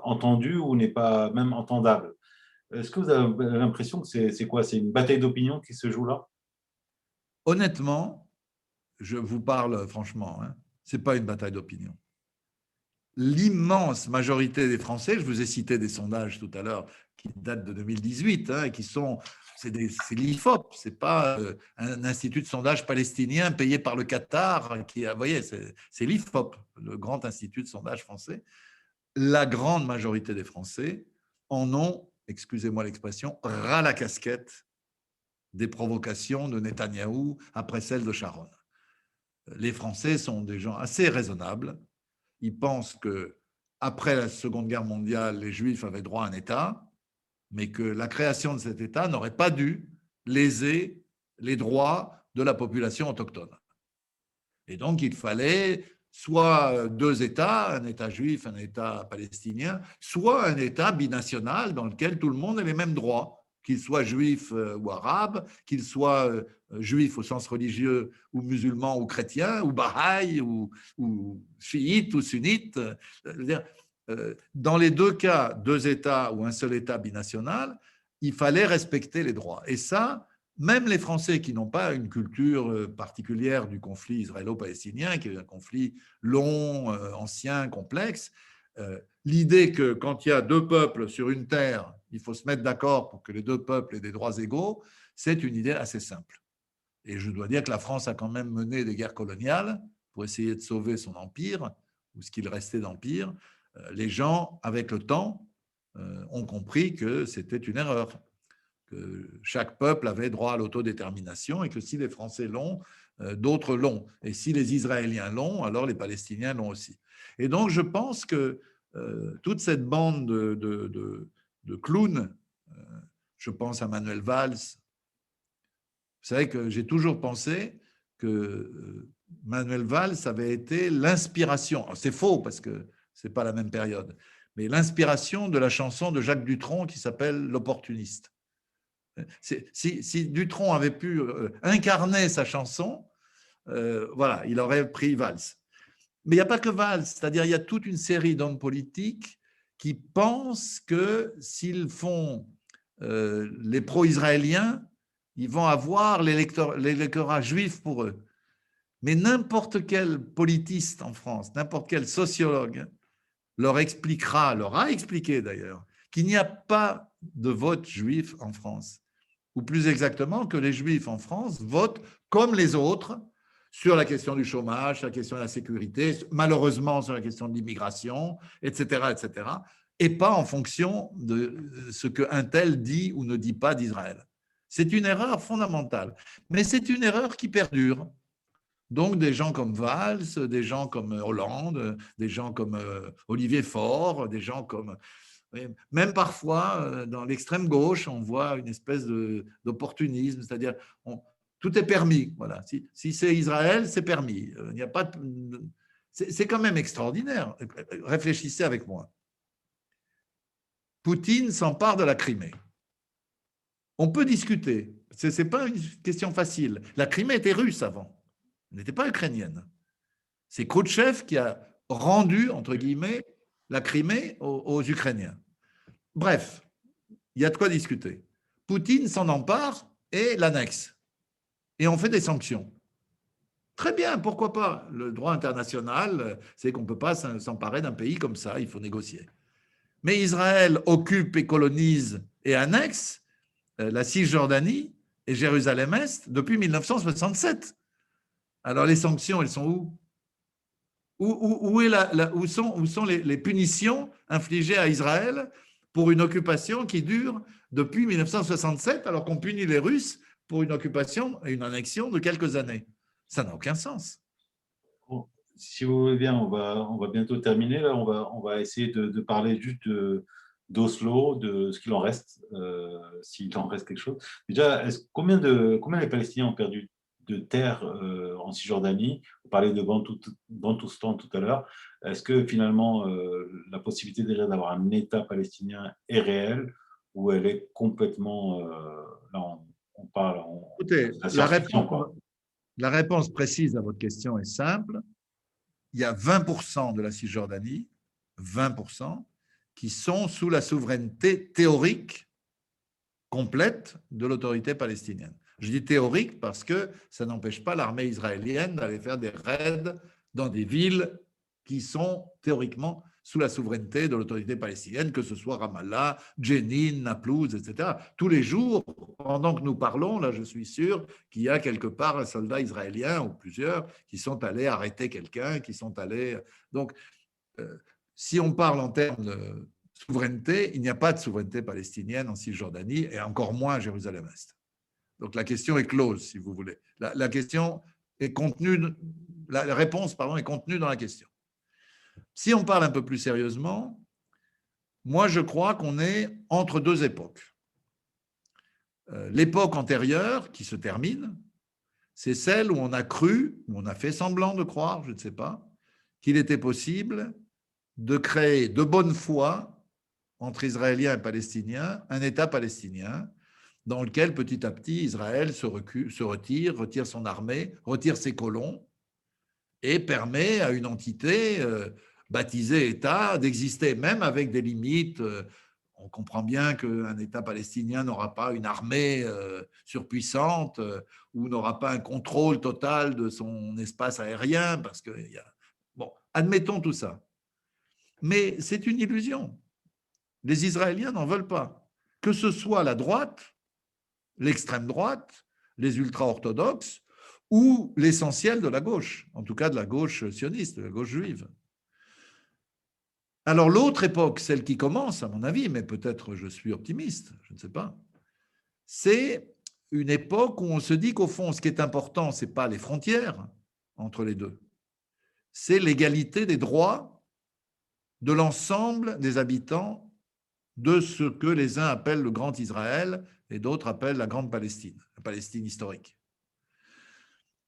entendue ou n'est pas même entendable. Est-ce que vous avez l'impression que c'est quoi? C'est une bataille d'opinion qui se joue là? Honnêtement, je vous parle franchement, hein, ce n'est pas une bataille d'opinion. L'immense majorité des Français, je vous ai cité des sondages tout à l'heure qui datent de 2018, hein, qui sont, c'est l'IFOP, ce n'est pas un institut de sondage palestinien payé par le Qatar, vous voyez, c'est l'IFOP, le grand institut de sondage français. La grande majorité des Français en ont, excusez-moi l'expression, ras la casquette des provocations de Netanyahou après celles de Sharon. Les Français sont des gens assez raisonnables. Ils pensent qu'après la Seconde Guerre mondiale, les Juifs avaient droit à un État, mais que la création de cet État n'aurait pas dû léser les droits de la population autochtone. Et donc, il fallait soit deux États, un État juif, un État palestinien, soit un État binational dans lequel tout le monde ait les mêmes droits, qu'il soit juif ou arabe, qu'il soit juif au sens religieux ou musulman ou chrétien, ou bahaï, ou chiite ou sunnite. Dans les deux cas, deux États ou un seul État binational, il fallait respecter les droits. Et ça, même les Français qui n'ont pas une culture particulière du conflit israélo-palestinien, qui est un conflit long, ancien, complexe, l'idée que quand il y a deux peuples sur une terre, il faut se mettre d'accord pour que les deux peuples aient des droits égaux, c'est une idée assez simple. Et je dois dire que la France a quand même mené des guerres coloniales pour essayer de sauver son empire, ou ce qu'il restait d'empire. Les gens, avec le temps, ont compris que c'était une erreur, que chaque peuple avait droit à l'autodétermination et que si les Français l'ont, d'autres l'ont. Et si les Israéliens l'ont, alors les Palestiniens l'ont aussi. Et donc, je pense que toute cette bande de clowns, je pense à Manuel Valls, vous savez que j'ai toujours pensé que Manuel Valls avait été l'inspiration, c'est faux parce que ce n'est pas la même période, mais l'inspiration de la chanson de Jacques Dutronc qui s'appelle « L'opportuniste ». Si Dutronc avait pu incarner sa chanson, voilà, il aurait pris Valls. Mais il n'y a pas que Valls, c'est-à-dire il y a toute une série d'hommes politiques qui pensent que s'ils font les pro-israéliens, ils vont avoir l'électorat juif pour eux. Mais n'importe quel politiste en France, n'importe quel sociologue leur a expliqué d'ailleurs, qu'il n'y a pas de vote juif en France. Ou plus exactement, que les Juifs en France votent comme les autres sur la question du chômage, sur la question de la sécurité, malheureusement sur la question de l'immigration, etc., et pas en fonction de ce qu'un tel dit ou ne dit pas d'Israël. C'est une erreur fondamentale, mais c'est une erreur qui perdure. Donc, des gens comme Valls, des gens comme Hollande, des gens comme Olivier Faure, des gens comme... Même parfois, dans l'extrême gauche, on voit une espèce d'opportunisme, c'est-à-dire tout est permis. Voilà. Si c'est Israël, c'est permis. Il n'y a pas c'est quand même extraordinaire. Réfléchissez avec moi. Poutine s'empare de la Crimée. On peut discuter. Ce n'est pas une question facile. La Crimée était russe avant. Elle n'était pas ukrainienne. C'est Khrouchtchev qui a rendu, entre guillemets, la Crimée aux Ukrainiens. Bref, il y a de quoi discuter. Poutine s'en empare et l'annexe. Et on fait des sanctions. Très bien, pourquoi pas? Le droit international, c'est qu'on ne peut pas s'emparer d'un pays comme ça, il faut négocier. Mais Israël occupe et colonise et annexe la Cisjordanie et Jérusalem-Est depuis 1967. Alors les sanctions, elles sont où? Où sont les punitions infligées à Israël pour une occupation qui dure depuis 1967, alors qu'on punit les Russes pour une occupation et une annexion de quelques années? Ça n'a aucun sens. Bon, si vous voulez bien, on va bientôt terminer. Là, on va essayer de parler juste d'Oslo, de ce qu'il en reste, s'il en reste quelque chose. Déjà, combien les Palestiniens ont perdu de terre en Cisjordanie? Vous parlez de Bantoustan tout à l'heure. Est-ce que finalement, la possibilité déjà d'avoir un État palestinien est réelle ou elle est complètement... là, on parle Écoutez, de la science-fiction, quoi. la réponse précise à votre question est simple. Il y a 20% de la Cisjordanie, 20%, qui sont sous la souveraineté théorique complète de l'autorité palestinienne. Je dis théorique parce que ça n'empêche pas l'armée israélienne d'aller faire des raids dans des villes qui sont théoriquement sous la souveraineté de l'autorité palestinienne, que ce soit Ramallah, Jenin, Naplouse, etc. Tous les jours, pendant que nous parlons, là, je suis sûr qu'il y a quelque part un soldat israélien ou plusieurs qui sont allés arrêter quelqu'un, qui sont allés... Donc, si on parle en termes de souveraineté, il n'y a pas de souveraineté palestinienne en Cisjordanie et encore moins à Jérusalem-Est. Donc la question est close, si vous voulez. La question est contenue, la réponse, pardon, est contenue dans la question. Si on parle un peu plus sérieusement, moi je crois qu'on est entre deux époques. L'époque antérieure, qui se termine, c'est celle où on a cru, où on a fait semblant de croire, je ne sais pas, qu'il était possible de créer de bonne foi entre Israéliens et Palestiniens un État palestinien dans lequel petit à petit Israël se retire son armée, retire ses colons et permet à une entité baptisée État d'exister, même avec des limites. On comprend bien qu'un État palestinien n'aura pas une armée surpuissante ou n'aura pas un contrôle total de son espace aérien, parce que bon, admettons tout ça. Mais c'est une illusion. Les Israéliens n'en veulent pas. Que ce soit la droite, l'extrême droite, les ultra-orthodoxes ou l'essentiel de la gauche, en tout cas de la gauche sioniste, de la gauche juive. Alors l'autre époque, celle qui commence, à mon avis, mais peut-être je suis optimiste, je ne sais pas, c'est une époque où on se dit qu'au fond, ce qui est important, ce n'est pas les frontières entre les deux, c'est l'égalité des droits de l'ensemble des habitants de ce que les uns appellent le Grand Israël et d'autres appellent la Grande Palestine, la Palestine historique.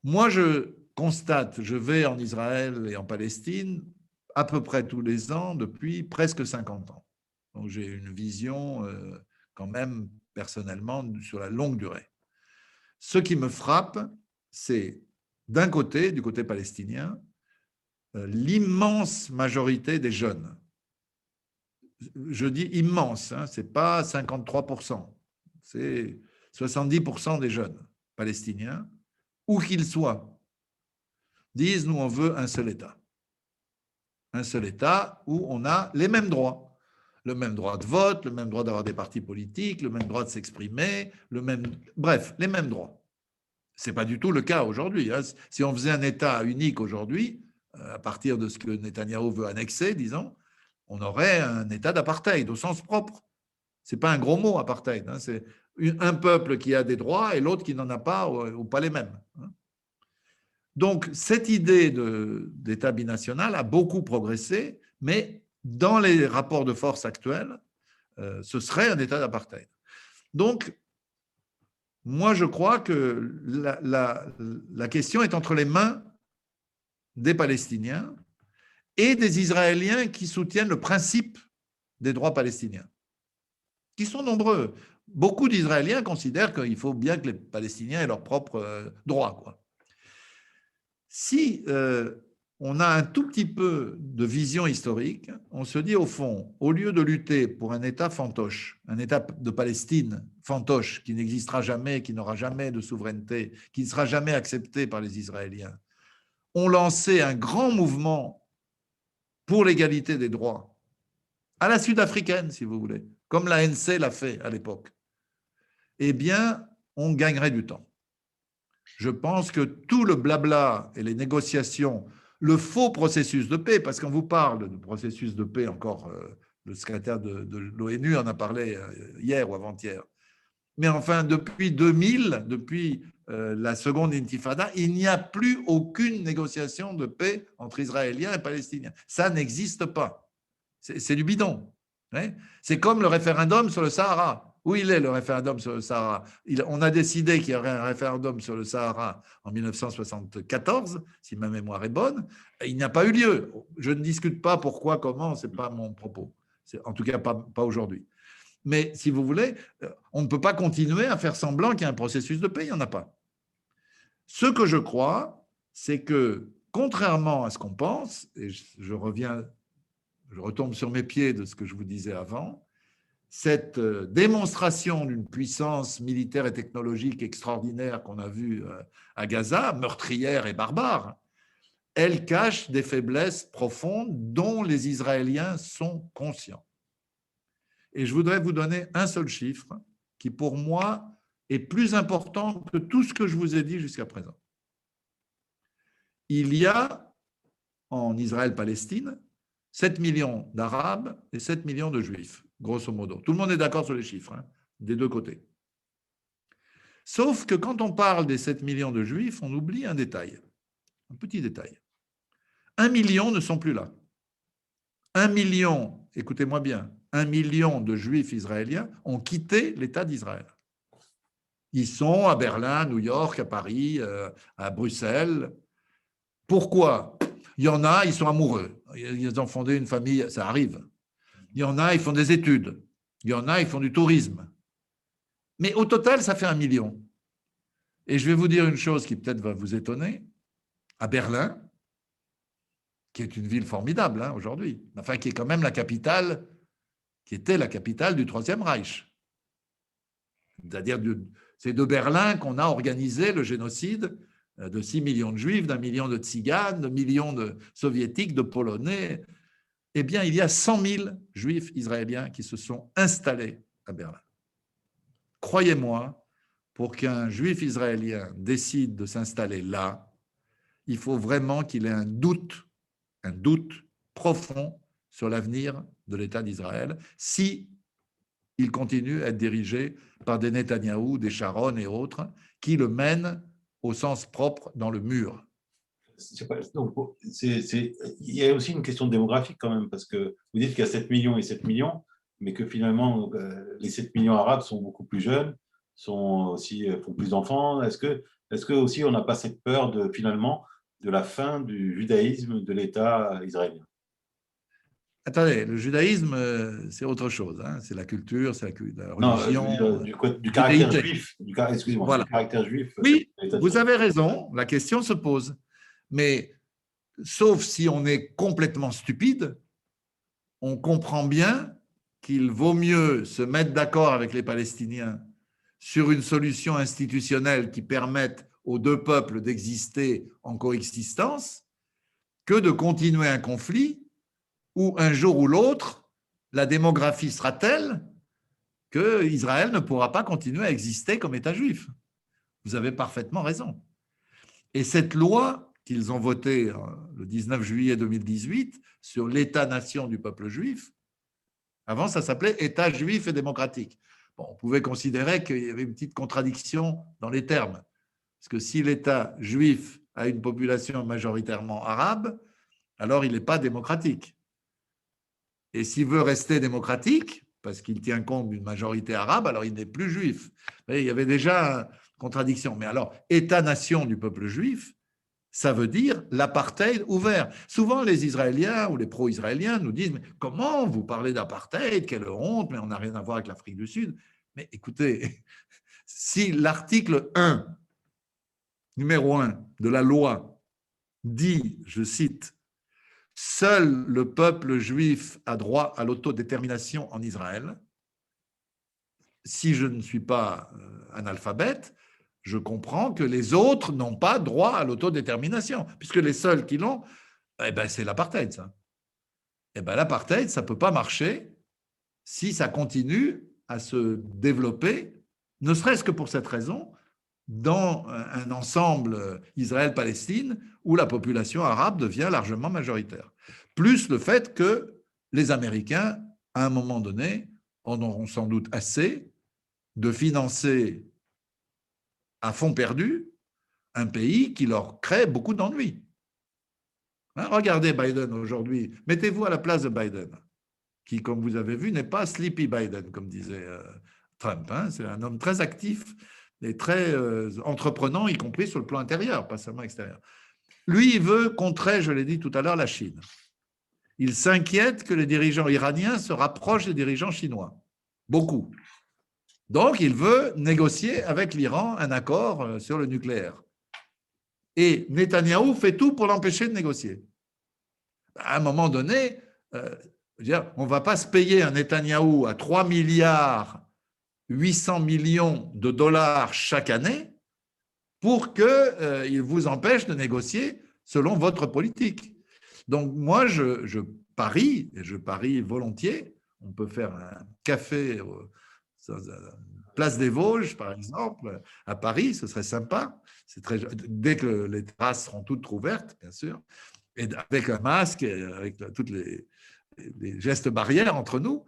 Moi, je constate, je vais en Israël et en Palestine à peu près tous les ans depuis presque 50 ans. Donc j'ai une vision quand même personnellement sur la longue durée. Ce qui me frappe, c'est d'un côté, du côté palestinien, l'immense majorité des jeunes. Je dis immense, hein, ce n'est pas 53%, c'est 70% des jeunes palestiniens, où qu'ils soient, disent nous on veut un seul État. Un seul État où on a les mêmes droits. Le même droit de vote, le même droit d'avoir des partis politiques, le même droit de s'exprimer, bref, les mêmes droits. Ce n'est pas du tout le cas aujourd'hui. Hein. Si on faisait un État unique aujourd'hui, à partir de ce que Netanyahou veut annexer, disons, on aurait un État d'apartheid au sens propre. Ce n'est pas un gros mot, apartheid. Hein. C'est un peuple qui a des droits et l'autre qui n'en a pas ou pas les mêmes. Hein. Donc, cette idée d'État binational a beaucoup progressé, mais dans les rapports de force actuels, ce serait un État d'apartheid. Donc, moi, je crois que la question est entre les mains des Palestiniens et des Israéliens qui soutiennent le principe des droits palestiniens, qui sont nombreux. Beaucoup d'Israéliens considèrent qu'il faut bien que les Palestiniens aient leurs propres droits, quoi. Si on a un tout petit peu de vision historique, on se dit au fond, au lieu de lutter pour un État fantoche, un État de Palestine fantoche qui n'existera jamais, qui n'aura jamais de souveraineté, qui ne sera jamais accepté par les Israéliens, on lançait un grand mouvement pour l'égalité des droits, à la sud-africaine, si vous voulez, comme l'ANC l'a fait à l'époque, eh bien, on gagnerait du temps. Je pense que tout le blabla et les négociations, le faux processus de paix, parce qu'on vous parle de processus de paix, encore le secrétaire de l'ONU en a parlé hier ou avant-hier, mais enfin, depuis 2000, depuis la seconde intifada, il n'y a plus aucune négociation de paix entre Israéliens et Palestiniens. Ça n'existe pas. C'est du bidon. Hein. C'est comme le référendum sur le Sahara. Où il est le référendum sur le Sahara? On a décidé qu'il y aurait un référendum sur le Sahara en 1974, si ma mémoire est bonne. Il n'y a pas eu lieu. Je ne discute pas pourquoi, comment, ce n'est pas mon propos. En tout cas, pas aujourd'hui. Mais si vous voulez, on ne peut pas continuer à faire semblant qu'il y a un processus de paix, il n'y en a pas. Ce que je crois, c'est que, contrairement à ce qu'on pense, et je retombe sur mes pieds de ce que je vous disais avant, cette démonstration d'une puissance militaire et technologique extraordinaire qu'on a vue à Gaza, meurtrière et barbare, elle cache des faiblesses profondes dont les Israéliens sont conscients. Et je voudrais vous donner un seul chiffre qui, pour moi, est plus important que tout ce que je vous ai dit jusqu'à présent. Il y a en Israël-Palestine 7 millions d'Arabes et 7 millions de Juifs, grosso modo. Tout le monde est d'accord sur les chiffres, hein, des deux côtés. Sauf que quand on parle des 7 millions de Juifs, on oublie un détail, un petit détail. 1 million ne sont plus là. 1 million, écoutez-moi bien, 1 million de Juifs israéliens ont quitté l'État d'Israël. Ils sont à Berlin, New York, à Paris, à Bruxelles. Pourquoi? Il y en a, ils sont amoureux. Ils ont fondé une famille, ça arrive. Il y en a, ils font des études. Il y en a, ils font du tourisme. Mais au total, ça fait 1 million. Et je vais vous dire une chose qui peut-être va vous étonner. À Berlin, qui est une ville formidable hein, aujourd'hui, enfin qui est quand même la capitale, qui était la capitale du Troisième Reich. C'est-à-dire, c'est de Berlin qu'on a organisé le génocide de 6 millions de Juifs, d'1 million de Tziganes, de millions de Soviétiques, de Polonais. Eh bien, il y a 100 000 Juifs israéliens qui se sont installés à Berlin. Croyez-moi, pour qu'un Juif israélien décide de s'installer là, il faut vraiment qu'il ait un doute profond sur l'avenir de l'État d'Israël si il continue à être dirigé par des Netanyahou, des Sharon et autres, qui le mènent au sens propre dans le mur. Il y a aussi une question démographique quand même, parce que vous dites qu'il y a 7 millions et 7 millions, mais que finalement, les 7 millions arabes sont beaucoup plus jeunes, font plus d'enfants. Est-ce que aussi on n'a pas cette peur finalement de la fin du judaïsme de l'État israélien? Attendez, le judaïsme, c'est autre chose. Hein. C'est la culture, c'est la Non, religion. du caractère juif. Excusez-moi, voilà. du caractère juif. Oui, vous avez raison, la question se pose. Mais sauf si on est complètement stupide, on comprend bien qu'il vaut mieux se mettre d'accord avec les Palestiniens sur une solution institutionnelle qui permette aux deux peuples d'exister en coexistence que de continuer un conflit où un jour ou l'autre, la démographie sera telle qu'Israël ne pourra pas continuer à exister comme État juif. Vous avez parfaitement raison. Et cette loi qu'ils ont votée le 19 juillet 2018 sur l'État-nation du peuple juif, avant ça s'appelait État juif et démocratique. Bon, on pouvait considérer qu'il y avait une petite contradiction dans les termes. Parce que si l'État juif a une population majoritairement arabe, alors il n'est pas démocratique. Et s'il veut rester démocratique, parce qu'il tient compte d'une majorité arabe, alors il n'est plus juif. Il y avait déjà une contradiction. Mais alors, État-nation du peuple juif, ça veut dire l'apartheid ouvert. Souvent, les Israéliens ou les pro-israéliens nous disent « Mais comment vous parlez d'apartheid? Quelle honte, mais on n'a rien à voir avec l'Afrique du Sud. » Mais écoutez, si l'article 1, numéro 1 de la loi dit, je cite, « Seul le peuple juif a droit à l'autodétermination en Israël », si je ne suis pas analphabète, je comprends que les autres n'ont pas droit à l'autodétermination, puisque les seuls qui l'ont, eh ben, c'est l'apartheid, ça. Eh ben, l'apartheid, ça ne peut pas marcher si ça continue à se développer, ne serait-ce que pour cette raison, dans un ensemble Israël-Palestine où la population arabe devient largement majoritaire. Plus le fait que les Américains, à un moment donné, en auront sans doute assez de financer à fond perdu un pays qui leur crée beaucoup d'ennuis. Regardez Biden aujourd'hui, mettez-vous à la place de Biden, qui, comme vous avez vu, n'est pas Sleepy Biden, comme disait Trump. C'est un homme très actif et très entreprenant, y compris sur le plan intérieur, pas seulement extérieur. Lui, il veut contrer, je l'ai dit tout à l'heure, la Chine. Il s'inquiète que les dirigeants iraniens se rapprochent des dirigeants chinois. Beaucoup. Donc, il veut négocier avec l'Iran un accord sur le nucléaire. Et Netanyahou fait tout pour l'empêcher de négocier. À un moment donné, on ne va pas se payer un Netanyahou à 3 milliards 800 millions de dollars chaque année pour qu'il vous empêche de négocier selon votre politique. Donc, moi, je parie, et je parie volontiers, on peut faire un café Place des Vosges, par exemple, à Paris, ce serait sympa. Dès que les terrasses seront toutes ouvertes, bien sûr, et avec un masque, et avec toutes les gestes barrières entre nous,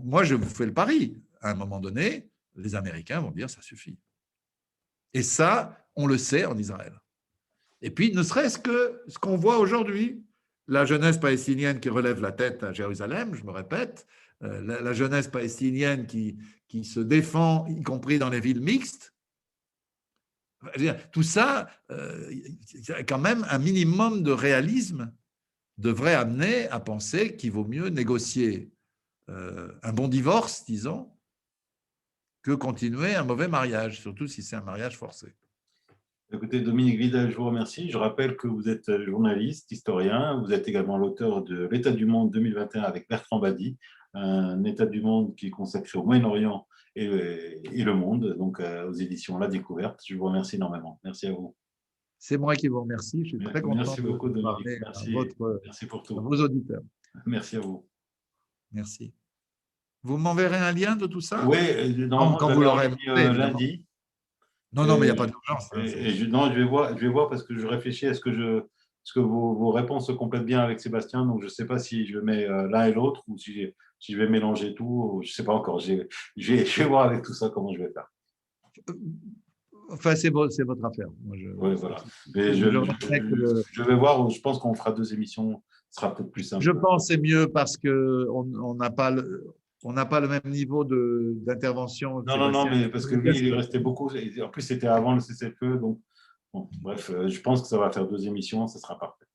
moi, je vous fais le pari. À un moment donné, les Américains vont dire ça suffit. Et ça, on le sait en Israël. Et puis, ne serait-ce que ce qu'on voit aujourd'hui, la jeunesse palestinienne qui relève la tête à Jérusalem, je me répète, la jeunesse palestinienne qui se défend, y compris dans les villes mixtes. Tout ça, quand même, un minimum de réalisme devrait amener à penser qu'il vaut mieux négocier un bon divorce, disons, que continuer un mauvais mariage, surtout si c'est un mariage forcé. Écoutez, Dominique Vidal, je vous remercie. Je rappelle que vous êtes journaliste, historien. Vous êtes également l'auteur de L'État du monde 2021 avec Bertrand Badi, un État du monde qui est consacré au Moyen-Orient et le monde, donc aux éditions La Découverte. Je vous remercie énormément. Merci à vous. C'est moi qui vous remercie. Je suis très content Merci beaucoup, de Dominique. parler Merci pour tout. à vos auditeurs. Merci à vous. Merci. Vous m'enverrez un lien de tout ça? Oui, normalement, quand vous l'aurez lundi. Non, mais il n'y a pas d'urgence. Non, je vais voir parce que je réfléchis à ce que vos réponses se complètent bien avec Sébastien. Donc, je ne sais pas si je mets l'un et l'autre ou si je vais mélanger tout. Je ne sais pas encore. Je vais voir avec tout ça comment je vais faire. Enfin, c'est votre affaire. Oui, voilà. Je vais voir. Je pense qu'on fera 2 émissions. Ce sera peut-être plus simple. Je pense que c'est mieux parce qu'on n'a pas le même niveau d'intervention. Non, mais parce que lui, il est resté beaucoup. En plus, c'était avant le cessez-le-feu. Donc, bon, bref, je pense que ça va faire 2 émissions. Ça sera parfait.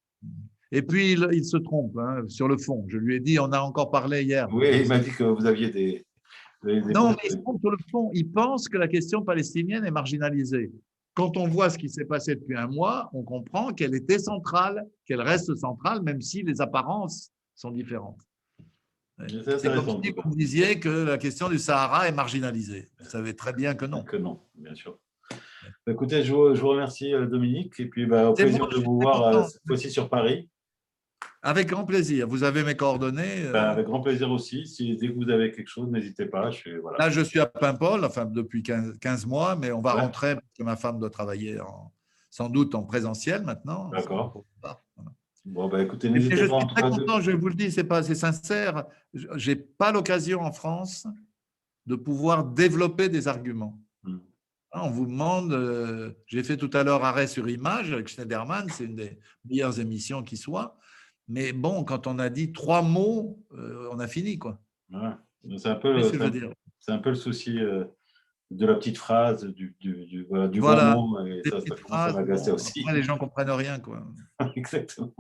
Et puis, il se trompe sur le fond. Je lui ai dit, on a encore parlé hier. Oui, il m'a dit que vous aviez des non, mais il se trompe sur le fond. Il pense que la question palestinienne est marginalisée. Quand on voit ce qui s'est passé depuis un mois, on comprend qu'elle était centrale, qu'elle reste centrale, même si les apparences sont différentes. C'est comme si vous disiez que la question du Sahara est marginalisée. Vous savez très bien que non. Que non, bien sûr. Écoutez, je vous remercie, Dominique. Et puis, au plaisir de vous voir cette fois-ci sur Paris. Avec grand plaisir. Vous avez mes coordonnées. Avec grand plaisir aussi. Dès que vous avez quelque chose, n'hésitez pas. Voilà. Là, je suis à Paimpol, enfin depuis 15 mois, mais on va rentrer parce que ma femme doit travailler sans doute en présentiel maintenant. D'accord. Bon, écoutez, n'hésitez pas. Je suis très content, je vous le dis, c'est sincère. Je n'ai pas l'occasion en France de pouvoir développer des arguments. On vous demande, j'ai fait tout à l'heure Arrêt sur image avec Schneiderman, c'est une des meilleures émissions qui soit. Mais bon, quand on a dit 3 mots, on a fini, quoi. Ouais. C'est un peu le souci de la petite phrase, du voilà, bon mot, et ça commence à m'agacer aussi. Après, les gens ne comprennent rien, quoi. Exactement.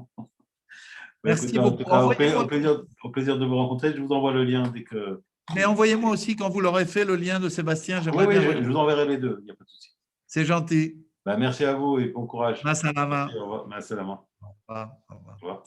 Merci beaucoup. Au plaisir de vous rencontrer. Je vous envoie le lien dès que… Mais envoyez-moi aussi, quand vous l'aurez fait, le lien de Sébastien. Oui, je vous enverrai les deux, il n'y a pas de souci. C'est gentil. Merci à vous et bon courage. Ma salama. Au revoir. Ma salama. Au revoir. Au revoir.